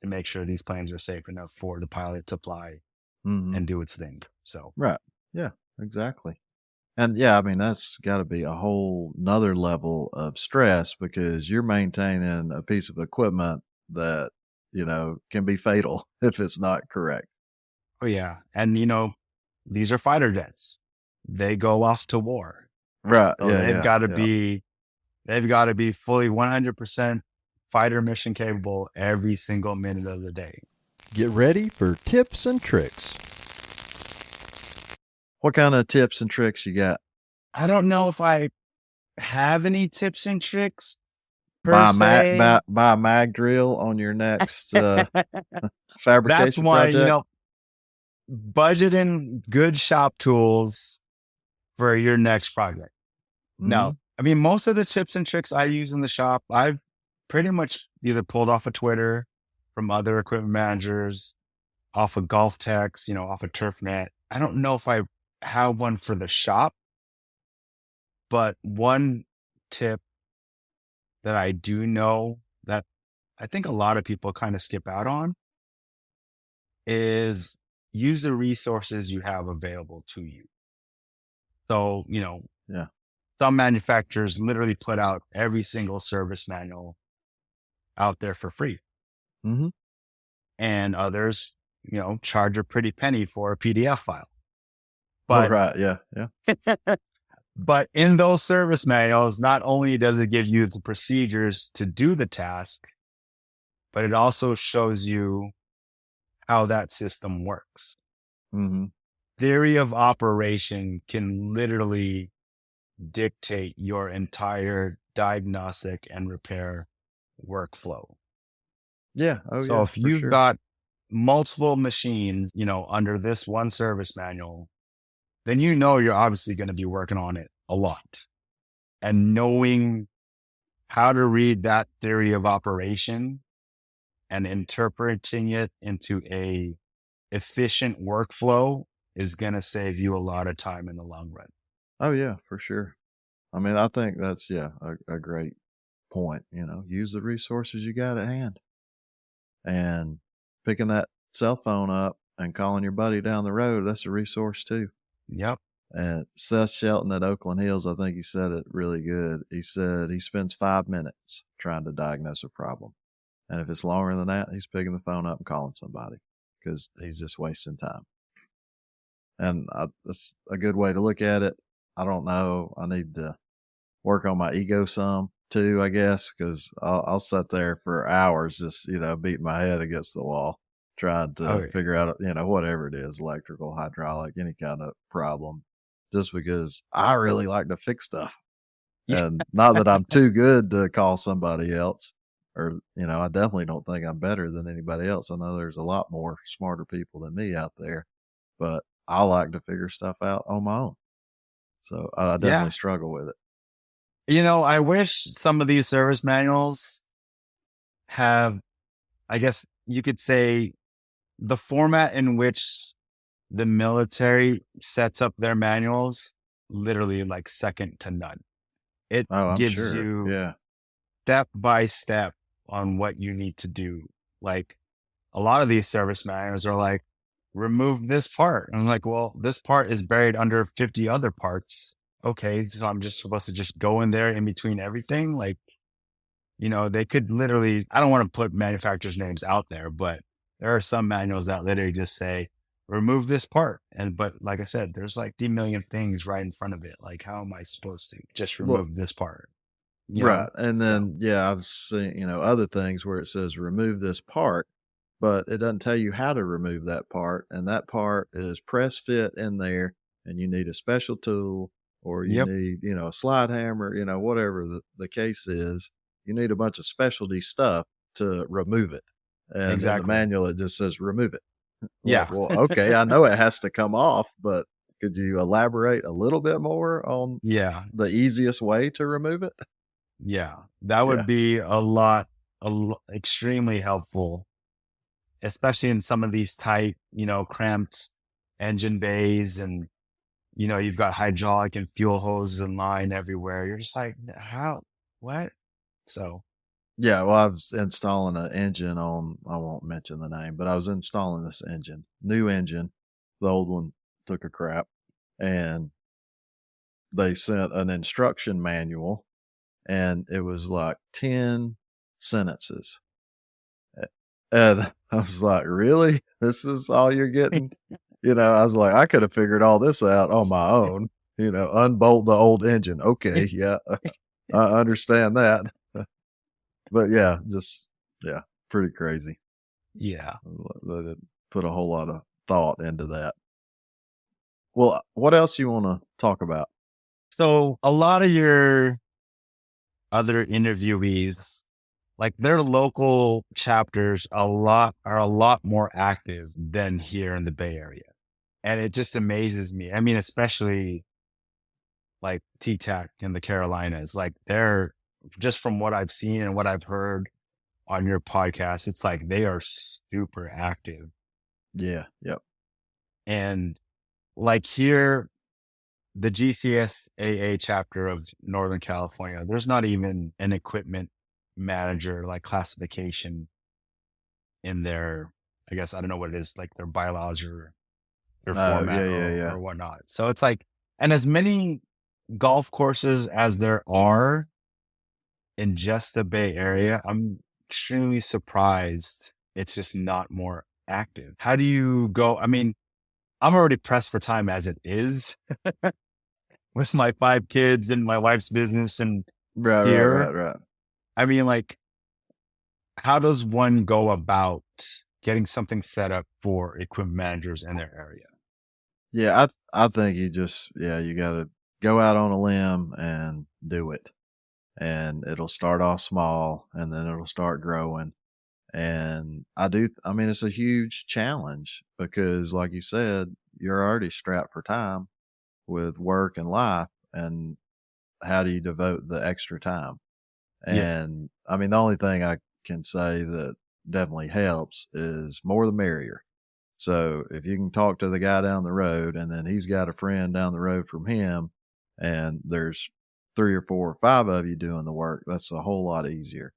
to make sure these planes are safe enough for the pilot to fly hmm and do its thing. So, right, yeah, exactly. And yeah, I mean, that's got to be a whole nother level of stress, because you're maintaining a piece of equipment that, can be fatal if it's not correct. oh yeah. And these are fighter jets. They go off to war. Right. So Yeah. Yeah. Yeah. they've got to be fully 100% fighter mission capable every single minute of the day. Get ready for tips and tricks. What kind of tips and tricks you got? I don't know if I have any tips and tricks per Buy se. a mag drill on your next That's fabrication one, project. budgeting good shop tools for your next project. hmm Now, I mean, most of the tips and tricks I use in the shop, I've pretty much either pulled off of Twitter, from other equipment managers, off of Golf Techs, off of TurfNet. I don't know if I have one for the shop, but one tip that I do know that I think a lot of people kind of skip out on is use the resources you have available to you. So, Yeah. some manufacturers literally put out every single service manual out there for free, hmm and others, charge a pretty penny for a PDF file. Oh, But, right. Yeah. Yeah. but in those service manuals, not only does it give you the procedures to do the task, but it also shows you how that system works. hmm Theory of operation can literally dictate your entire diagnostic and repair workflow. Yeah. Oh, So yeah. if For you've sure. got multiple machines, under this one service manual, then you're obviously going to be working on it a lot. And knowing how to read that theory of operation and interpreting it into a efficient workflow is going to save you a lot of time in the long run. Oh, yeah. For sure. I mean, I think that's a great point. Use the resources you got at hand, and picking that cell phone up and calling your buddy down the road. That's a resource too. Yep. And Seth Shelton at Oakland Hills, I think he said it really good. He said he spends 5 minutes trying to diagnose a problem. And if it's longer than that, he's picking the phone up and calling somebody, because he's just wasting time. And that's a good way to look at it. I don't know. I need to work on my ego some too, I guess, because I'll sit there for hours just, beating my head against the wall, trying Oh, to yeah. figure out, whatever it is, electrical, hydraulic, any kind of problem, just because I really like to fix stuff. Yeah. And not that I'm too good to call somebody else, or, I definitely don't think I'm better than anybody else. I know there's a lot more smarter people than me out there, but I like to figure stuff out on my own. So I Yeah. definitely struggle with it. I wish some of these service manuals have, I guess you could say, the format in which the military sets up their manuals, literally like second to none. It Oh, I'm gives sure. you Yeah. step by step on what you need to do. Like a lot of these service manuals are like, remove this part. And I'm like, well, this part is buried under 50 other parts. Okay, so I'm just supposed to just go in there in between everything. Like, they could literally, I don't want to put manufacturers' names out there, but there are some manuals that literally just say, remove this part. But like I said, there's like the million things right in front of it. Like, how am I supposed to just Well, remove this part? right. And So then, yeah, I've seen, other things where it says remove this part, but it doesn't tell you how to remove that part. And that part is press fit in there, and you need a special tool, or you yep, need, a slide hammer, whatever the case is. You need a bunch of specialty stuff to remove it. And in the exactly. manual, it just says remove it. Like, Yeah. well, okay, I know it has to come off, but could you elaborate a little bit more on Yeah. the easiest way to remove it? Yeah. That Yeah. would be extremely helpful, especially in some of these tight, cramped engine bays and, you've got hydraulic and fuel hoses in line everywhere. You're just like, how, what? So, Yeah, well, I was installing an engine on, I won't mention the name, but I was installing this engine, new engine. The old one took a crap, and they sent an instruction manual, and it was like 10 sentences. And I was like, really? This is all you're getting? I was like, I could have figured all this out on my own, unbolt the old engine. Okay. Yeah. I understand that. But yeah, yeah, pretty crazy. yeah. They didn't put a whole lot of thought into that. Well, what else you want to talk about? So a lot of your other interviewees, like their local chapters, are a lot more active than here in the Bay Area. And it just amazes me. I mean, especially like T-TAC in the Carolinas, like they're just from what I've seen and what I've heard on your podcast, it's like they are super active. Yeah. Yep. And like here, the GCSAA chapter of Northern California, there's not even an equipment manager like classification in their, I guess, I don't know what it is, like their bylaws or their Oh, yeah. format Yeah. or Yeah. whatnot. So it's like, and as many golf courses as there are in just the Bay Area, I'm extremely surprised it's just not more active. How do you go? I mean, I'm already pressed for time as it is with my 5 kids and my wife's business and Right. Right. here. Right. Right. I mean, like, how does one go about getting something set up for equipment managers in their area? Yeah. I think you got to go out on a limb and do it. And it'll start off small, and then it'll start growing. And I mean, it's a huge challenge because, like you said, you're already strapped for time with work and life. And how do you devote the extra time? Yeah. And I mean, the only thing I can say that definitely helps is more the merrier. So if you can talk to the guy down the road, and then he's got a friend down the road from him, and there's 3 or 4 or 5 of you doing the work, that's a whole lot easier.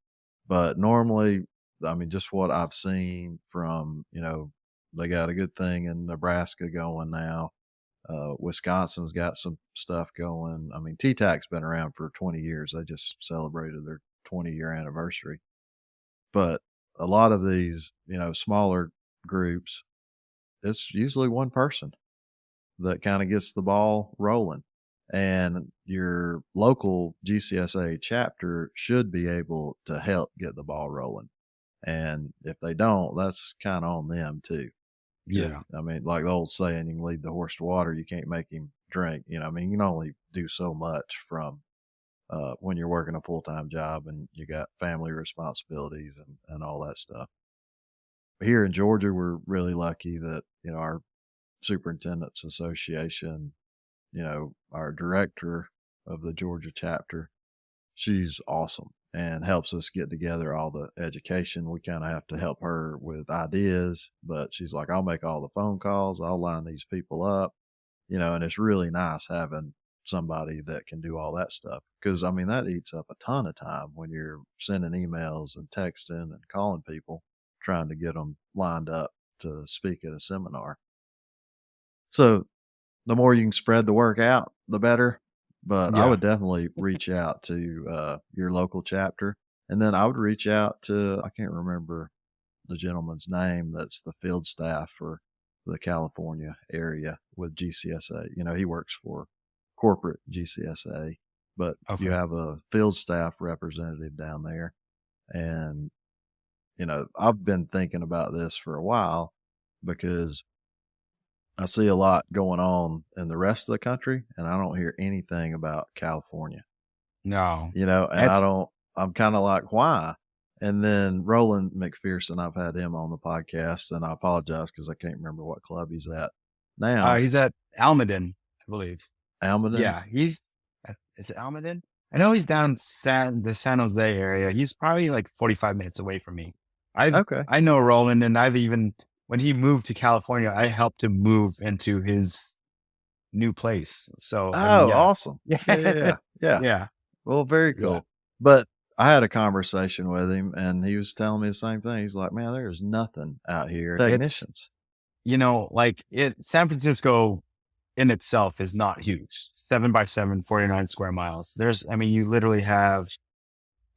But normally, I mean, just what I've seen from, they got a good thing in Nebraska going now. Wisconsin's got some stuff going. I mean, T-TAC's been around for 20 years. They just celebrated their 20-year anniversary. But a lot of these, smaller groups, it's usually one person that kind of gets the ball rolling. And your local GCSA chapter should be able to help get the ball rolling. And if they don't, that's kind of on them too. Because, Yeah. I mean, like the old saying, you can lead the horse to water, you can't make him drink. I mean, you can only do so much from when you're working a full time job and you got family responsibilities and all that stuff. Here in Georgia, we're really lucky that, our superintendent's association, our director of the Georgia chapter, she's awesome. and helps us get together all the education. We kind of have to help her with ideas, but she's like, I'll make all the phone calls, I'll line these people up, and it's really nice having somebody that can do all that stuff. Cause I mean, that eats up a ton of time when you're sending emails and texting and calling people, trying to get them lined up to speak at a seminar. So the more you can spread the work out, the better. But I Yeah. would definitely reach out to your local chapter. And then I would reach out to, I can't remember the gentleman's name that's the field staff for the California area with GCSA. He works for corporate GCSA, but you Okay. have a field staff representative down there. And, I've been thinking about this for a while because I see a lot going on in the rest of the country and I don't hear anything about California, No, and that's, I'm kind of like, why? And then Roland McPherson, I've had him on the podcast and I apologize because I can't remember what club he's at now. he's at Almaden, I believe. Almaden. Yeah. Is it Almaden? I know he's down the San Jose area. He's probably like 45 minutes away from me. Okay. I know Roland, and when he moved to California, I helped him move into his new place. So, I mean, Oh, yeah. awesome. Yeah, yeah, yeah. Yeah. Yeah. Well, very Yeah. cool. But I had a conversation with him and he was telling me the same thing. He's like, man, there's nothing out here. It's, Technicians. San Francisco in itself is not huge. 7 by 7, 49 square miles. You literally have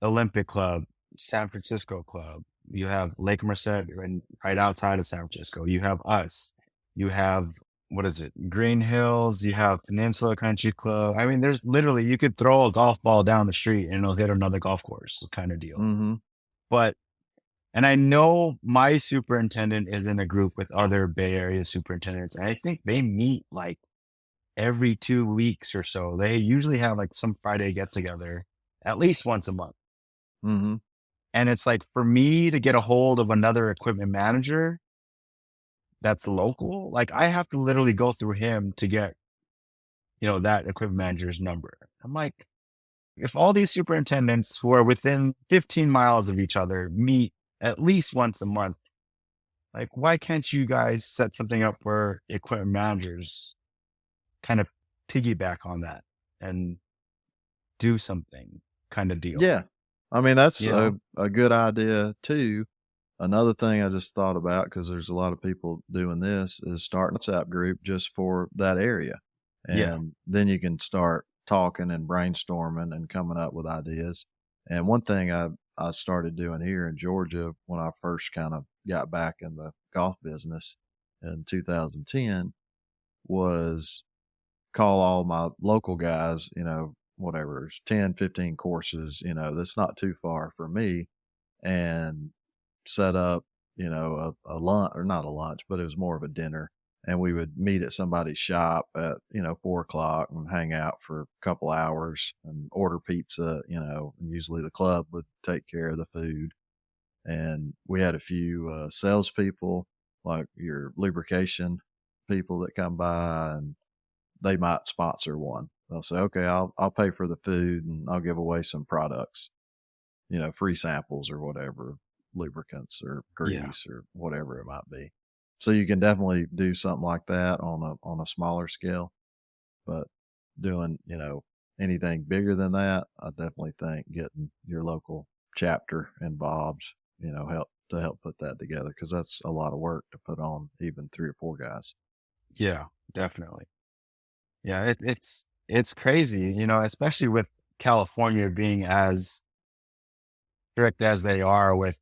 Olympic Club, San Francisco Club. You have Lake Merced and right outside of San Francisco. You have us. You have, what is it? Green Hills. You have Peninsula Country Club. I mean, there's literally, you could throw a golf ball down the street and it'll hit another golf course kind of deal. Mm-hmm. But, and I know my superintendent is in a group with other Bay Area superintendents. And I think they meet like every 2 weeks or so. They usually have like some Friday get together at least once a month. Mm-hmm. And it's like for me to get a hold of another equipment manager that's local, like I have to literally go through him to get, that equipment manager's number. I'm like, if all these superintendents who are within 15 miles of each other meet at least once a month, like why can't you guys set something up where equipment managers kind of piggyback on that and do something kind of deal, Yeah. I mean, that's you know? a good idea too. Another thing I just thought about, because there's a lot of people doing this, is starting a WhatsApp group just for that area. Yeah. And then you can start talking and brainstorming and coming up with ideas. And one thing I started doing here in Georgia when I first kind of got back in the golf business in 2010 was call all my local guys, whatever, it's 10, 15 courses, that's not too far for me, and set up, a lunch, or not a lunch, but it was more of a dinner. And we would meet at somebody's shop at, 4 o'clock and hang out for a couple hours and order pizza, and usually the club would take care of the food. And we had a few salespeople, like your lubrication people that come by, and they might sponsor one. They'll say, okay, I'll pay for the food and I'll give away some products, free samples or whatever, lubricants or Yeah. grease or whatever it might be. So you can definitely do something like that on a smaller scale, but doing, anything bigger than that, I definitely think getting your local chapter involved, help put that together, because that's a lot of work to put on even 3 or 4 guys. Yeah, definitely. Yeah, it's crazy, especially with California being as strict as they are with,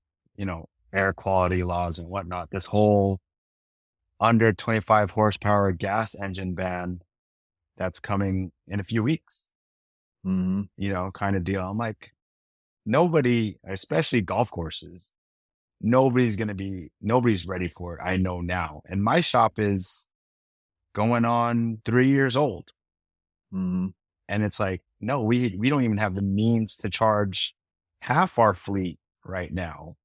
air quality laws and whatnot. This whole under 25 horsepower gas engine ban that's coming in a few weeks, Hmm. kind of deal. I'm like, nobody, especially golf courses, nobody's ready for it. I know now. And my shop is going on 3 years old. Hmm. And it's like, no, we don't even have the means to charge half our fleet right now.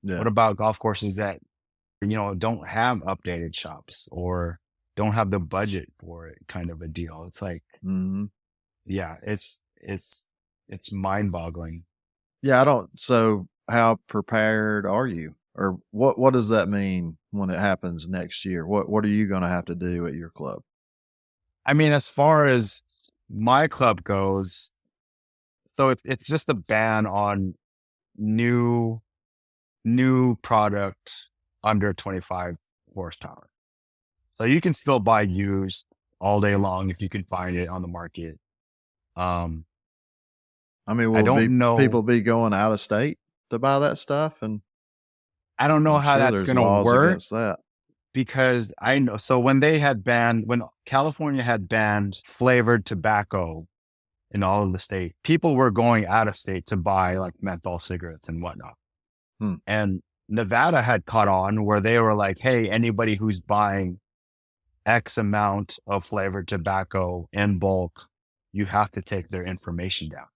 Yeah. What about golf courses that, don't have updated shops or don't have the budget for it kind of a deal? It's like, Hmm. yeah, it's mind boggling. Yeah, I don't. So, how prepared are you, or what does that mean when it happens next year? What are you going to have to do at your club? I mean, as far as my club goes, so it's just a ban on new new product under 25 horsepower. So you can still buy used all day long if you can find it on the market. Um, I mean, I will don't be know. people be going out of state to buy that stuff? And I don't know I'm how sure that's there's going to laws work against that. because I know. So when California had banned flavored tobacco in all of the state, people were going out of state to buy like menthol cigarettes and whatnot. Hmm. And Nevada had caught on where they were like, hey, anybody who's buying X amount of flavored tobacco in bulk, you have to take their information down.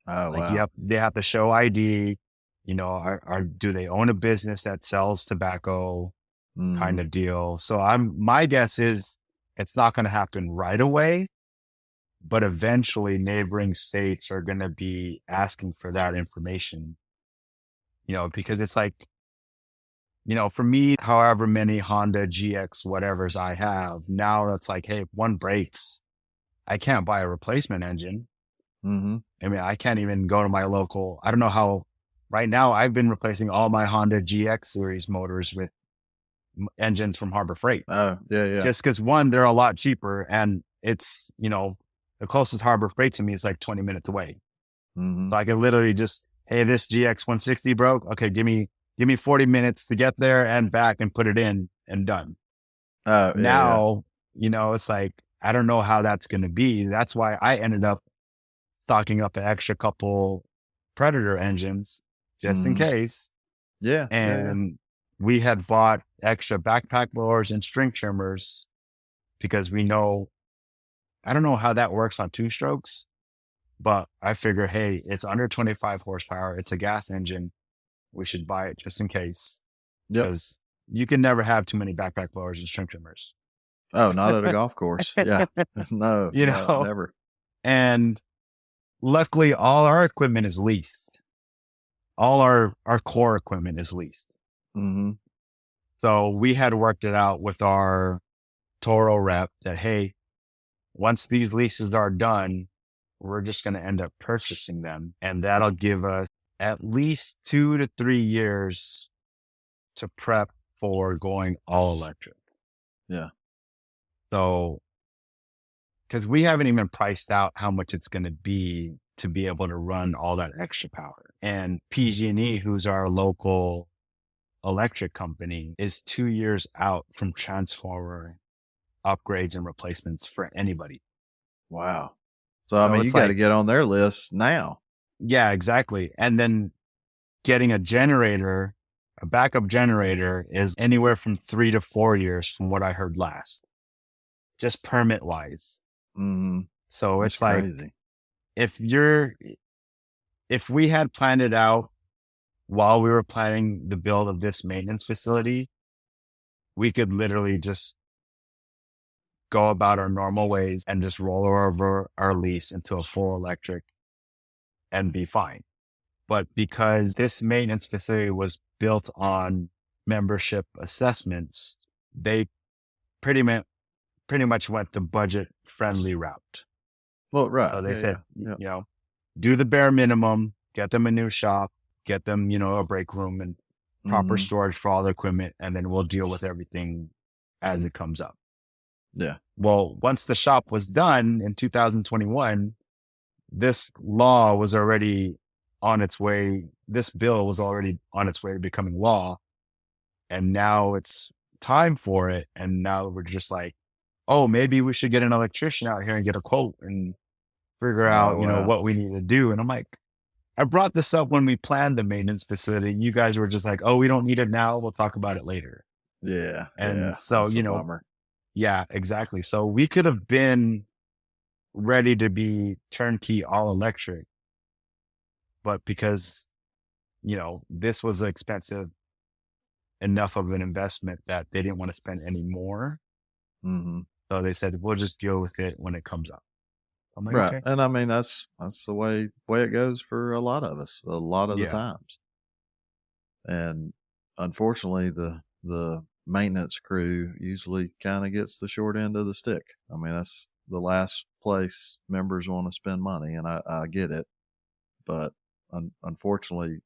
Oh Like wow. they have to show ID, do they own a business that sells tobacco kind Hmm. of deal? So my guess is it's not going to happen right away, but eventually neighboring states are going to be asking for that information, because it's like, for me, however many Honda GX whatevers I have, now it's like, hey, if one breaks, I can't buy a replacement engine. Hmm. I mean, I can't even go to my local. I don't know how. Right now, I've been replacing all my Honda GX series motors with engines from Harbor Freight, Oh yeah, yeah. just because one, they're a lot cheaper, and it's the closest Harbor Freight to me is like 20 minutes away. Hmm. So I could literally just, hey, this GX 160 broke. Okay, give me 40 minutes to get there and back and put it in and done. Oh yeah, yeah. Now, it's like I don't know how that's going to be. That's why I ended up stocking up an extra couple Predator engines just in Hmm. case. Yeah, yeah, yeah. And we had bought extra backpack blowers and string trimmers because we know, I don't know how that works on two strokes, but I figure, hey, it's under 25 horsepower. It's a gas engine. We should buy it just in case Yep. because you can never have too many backpack blowers and string trimmers, Oh, not at a golf course. Yeah. No, you no, know? never. And luckily all our equipment is leased. All our core equipment is leased. Hmm. So we had worked it out with our Toro rep that, hey, once these leases are done, we're just going to end up purchasing them. And that'll give us at least 2 to 3 years to prep for going all electric. Yeah. So, because we haven't even priced out how much it's going to be able to run all that extra power. And PG&E, who's our local electric company, is 2 years out from transformer upgrades and replacements for anybody. Wow. So I So mean, you it's got to like, get on their list now. yeah, exactly. And then getting a backup generator is anywhere from 3 to 4 years from what I heard last, just permit wise. Hmm. So That's it's like, crazy. if you're, if we had planned it out while we were planning the build of this maintenance facility, we could literally just go about our normal ways and just roll over our lease into a full electric and be fine. But because this maintenance facility was built on membership assessments, they pretty much went the budget friendly route. Well, right. So they Yeah, said, yeah, yeah. do the bare minimum, get them a new shop, get them, a break room and proper Hmm. storage for all the equipment, and then we'll deal with everything as it comes up. Yeah. Well, once the shop was done in 2021, this law was already on its way. This bill was already on its way to becoming law. And now it's time for it. And now we're just like, oh, maybe we should get an electrician out here and get a quote and figure Oh out, wow. what we need to do. And I'm like, I brought this up when we planned the maintenance facility. You guys were just like, oh, we don't need it now. We'll talk about it later. Yeah, And yeah. so, That's a bummer. yeah, exactly. So we could have been ready to be turnkey all electric, but because, this was expensive enough of an investment that they didn't want to spend any more. Hmm. So they said, we'll just deal with it when it comes up. I'm like, Right. okay. And I mean, that's the way it goes for a lot of us, a lot of the Yeah. times. And unfortunately, the maintenance crew usually kind of gets the short end of the stick. I mean, that's the last place members want to spend money, and I get it. But unfortunately,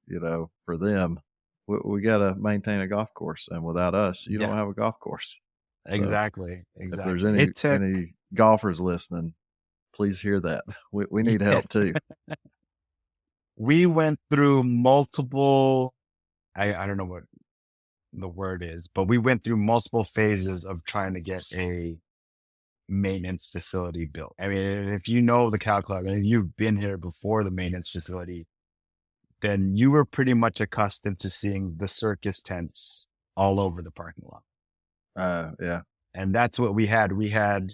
for them, we got to maintain a golf course, and without us, you don't Yeah. have a golf course. So Exactly. if there's Exactly. It took, any golfers listening, please hear that we need yeah, help too. we went through multiple, I don't know what the word is, but we went through multiple phases of trying to get a maintenance facility built. I mean, if you know the Cow Club and you've been here before the maintenance facility, then you were pretty much accustomed to seeing the circus tents all over the parking lot. Yeah. And that's what we had. We had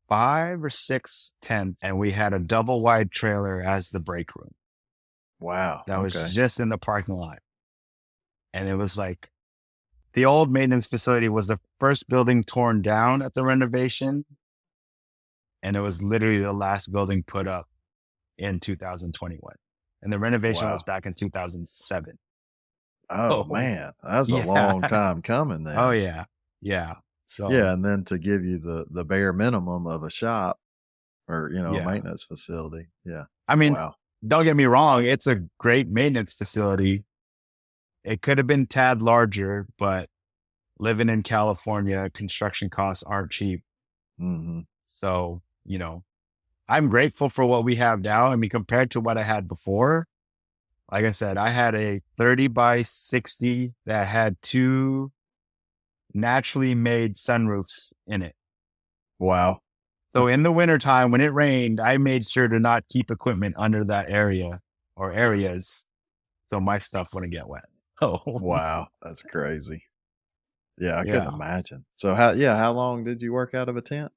5 or 6 tents and we had a double wide trailer as the break room Wow. that was Okay. just in the parking lot. And it was like the old maintenance facility was the first building torn down at the renovation. And it was literally the last building put up in 2021. And the renovation was Wow. back in 2007. Oh Oh, man, that's a yeah. long time coming Oh, then. yeah. Yeah. Yeah, So, and then to give you the bare minimum of a shop or, a yeah. maintenance facility. Yeah. I mean, Wow. don't get me wrong. It's a great maintenance facility. It could have been tad larger, but living in California, construction costs aren't cheap. Mhm. So, I'm grateful for what we have now. I mean, compared to what I had before, like I said, I had a 30 by 60 that had 2 naturally made sunroofs in it. Wow. So in the wintertime, when it rained, I made sure to not keep equipment under that area or areas so my stuff wouldn't get wet. Oh, Wow, that's crazy. Yeah, I couldn't yeah. imagine. So how long did you work out of a tent?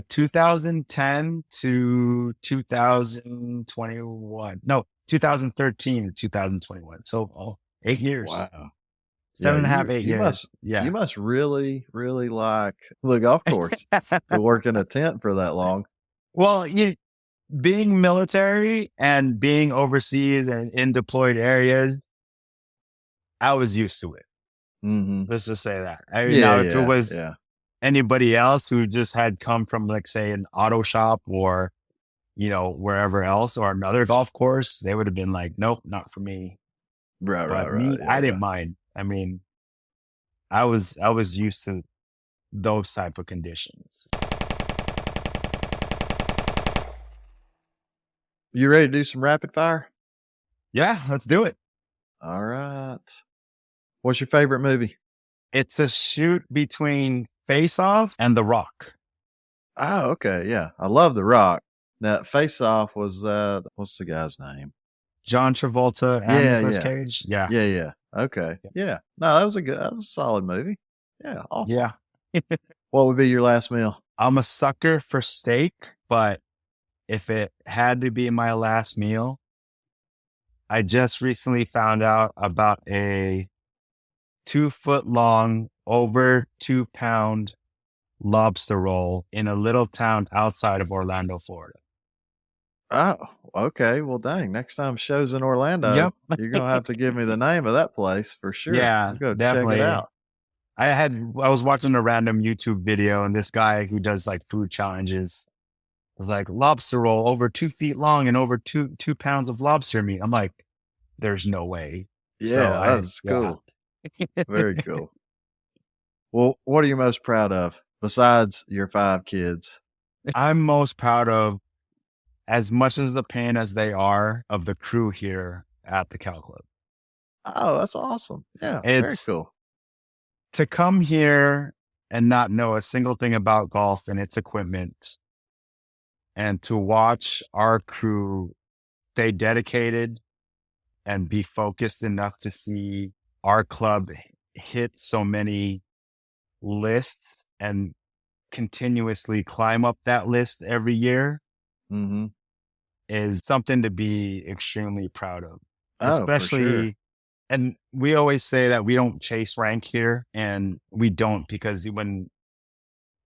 2010 to 2021. No, 2013 to 2021. So 8 years, Wow. Yeah, seven and a half, 8 years. you Yeah. must really, really like the golf course to work in a tent for that long. Well, being military and being overseas and in deployed areas, I was used to it. Mhm. Let's just say that. I mean, Yeah, now if it yeah, was yeah. anybody else who just had come from, like, say, an auto shop or, wherever else or another golf course, they would have been like, nope, not for me. Right, right, But right. me, Yeah, I yeah. didn't mind. I mean, I was used to those type of conditions. You ready to do some rapid fire? Yeah, let's do it. All right. What's your favorite movie? It's a shoot between Face Off and The Rock. Oh, okay. Yeah. I love The Rock. Now, Face Off was that, what's the guy's name? John Travolta and Yeah, Nicolas yeah. Cage. Yeah. Yeah, yeah. Okay. Yeah. No, that was a solid movie. Yeah. Awesome. Yeah. What would be your last meal? I'm a sucker for steak, but if it had to be my last meal, I just recently found out about a 2 foot long, over 2 pound lobster roll in a little town outside of Orlando, Florida. Oh, okay. Well, dang. Next time show's in Orlando, Yep. you're going to have to give me the name of that place for sure. Yeah, I'll go check it definitely. out. I was watching a random YouTube video and this guy who does like food challenges was like lobster roll over 2 feet long and over 2 pounds of lobster meat. I'm like, there's no way. So Yeah, that's yeah. cool. Very cool. Well, what are you most proud of besides your 5 kids? I'm most proud of, as much as the pain as they are, of the crew here at the Cow Club. Oh, that's awesome. Yeah, very It's cool. to come here and not know a single thing about golf and its equipment, and to watch our crew stay dedicated and be focused enough to see our club hit so many lists and continuously climb up that list every year Mhm. is something to be extremely proud of. Oh, for sure. Especially, and we always say that we don't chase rank here, and we don't, because when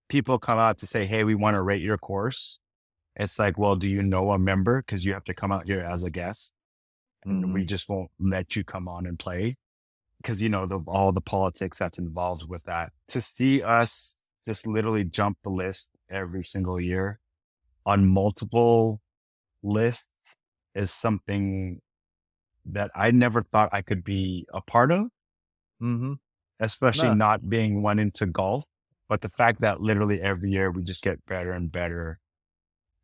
people come out to say, hey, we want to rate your course. It's like, well, do you know a member? Because you have to come out here as a guest, and Mm-hmm. we just won't let you come on and play because, all the politics that's involved with that. To see us just literally jump the list every single year on multiple lists is something that I never thought I could be a part of, Mm-hmm. especially No. not being one into golf. But the fact that literally every year we just get better and better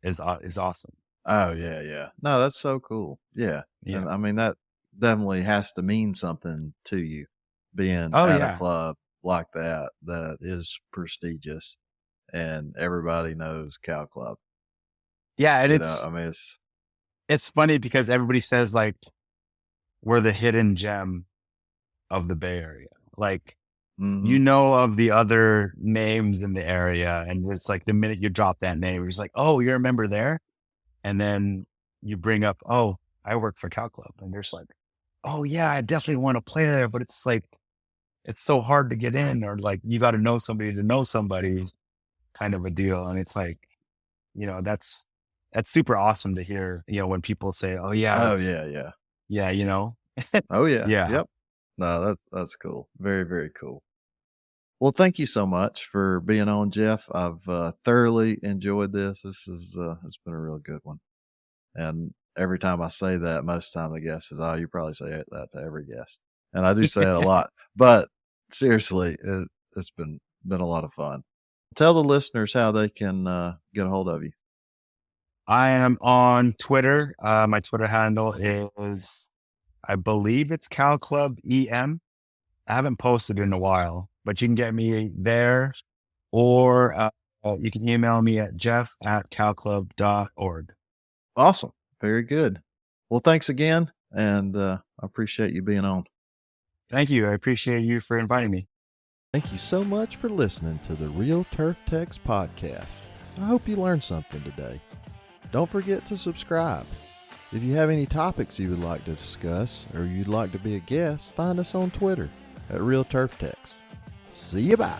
is awesome. Oh yeah, yeah. No, that's so cool. Yeah. Yeah. And I mean that definitely has to mean something to you being Oh at a yeah. club like that is prestigious and everybody knows Cow Club. Yeah. And You know, I mean it's funny because everybody says like we're the hidden gem of the Bay Area. Like, mm-hmm. you know of the other names in the area. And it's like the minute you drop that name, it's like, oh, you remember there? And then you bring up, oh, I work for Cow Club. And there's like, oh yeah, I definitely want to play there. But it's like, it's so hard to get in, or like you got to know somebody kind of a deal. And it's like, that's super awesome to hear, when people say, oh yeah, Oh yeah, yeah. yeah, Oh yeah. yeah. Yep. No, that's cool. Very, very cool. Well, thank you so much for being on, Jeff. I've thoroughly enjoyed this. This is it's been a real good one. And every time I say that, most of the time the guest says, "Oh, you probably say that to every guest," and I do say it a lot. But seriously, it's been a lot of fun. Tell the listeners how they can get a hold of you. I am on Twitter. My Twitter handle is, I believe it's Cal Club EM. I haven't posted in a while, but you can get me there, or you can email me at jeff@calclub.org. Awesome, very good. Well, thanks again, and I appreciate you being on. Thank you. I appreciate you for inviting me. Thank you so much for listening to the Real Turf Techs podcast. I hope you learned something today. Don't forget to subscribe. If you have any topics you would like to discuss or you'd like to be a guest, find us on Twitter at Real Turf Techs. See you bye.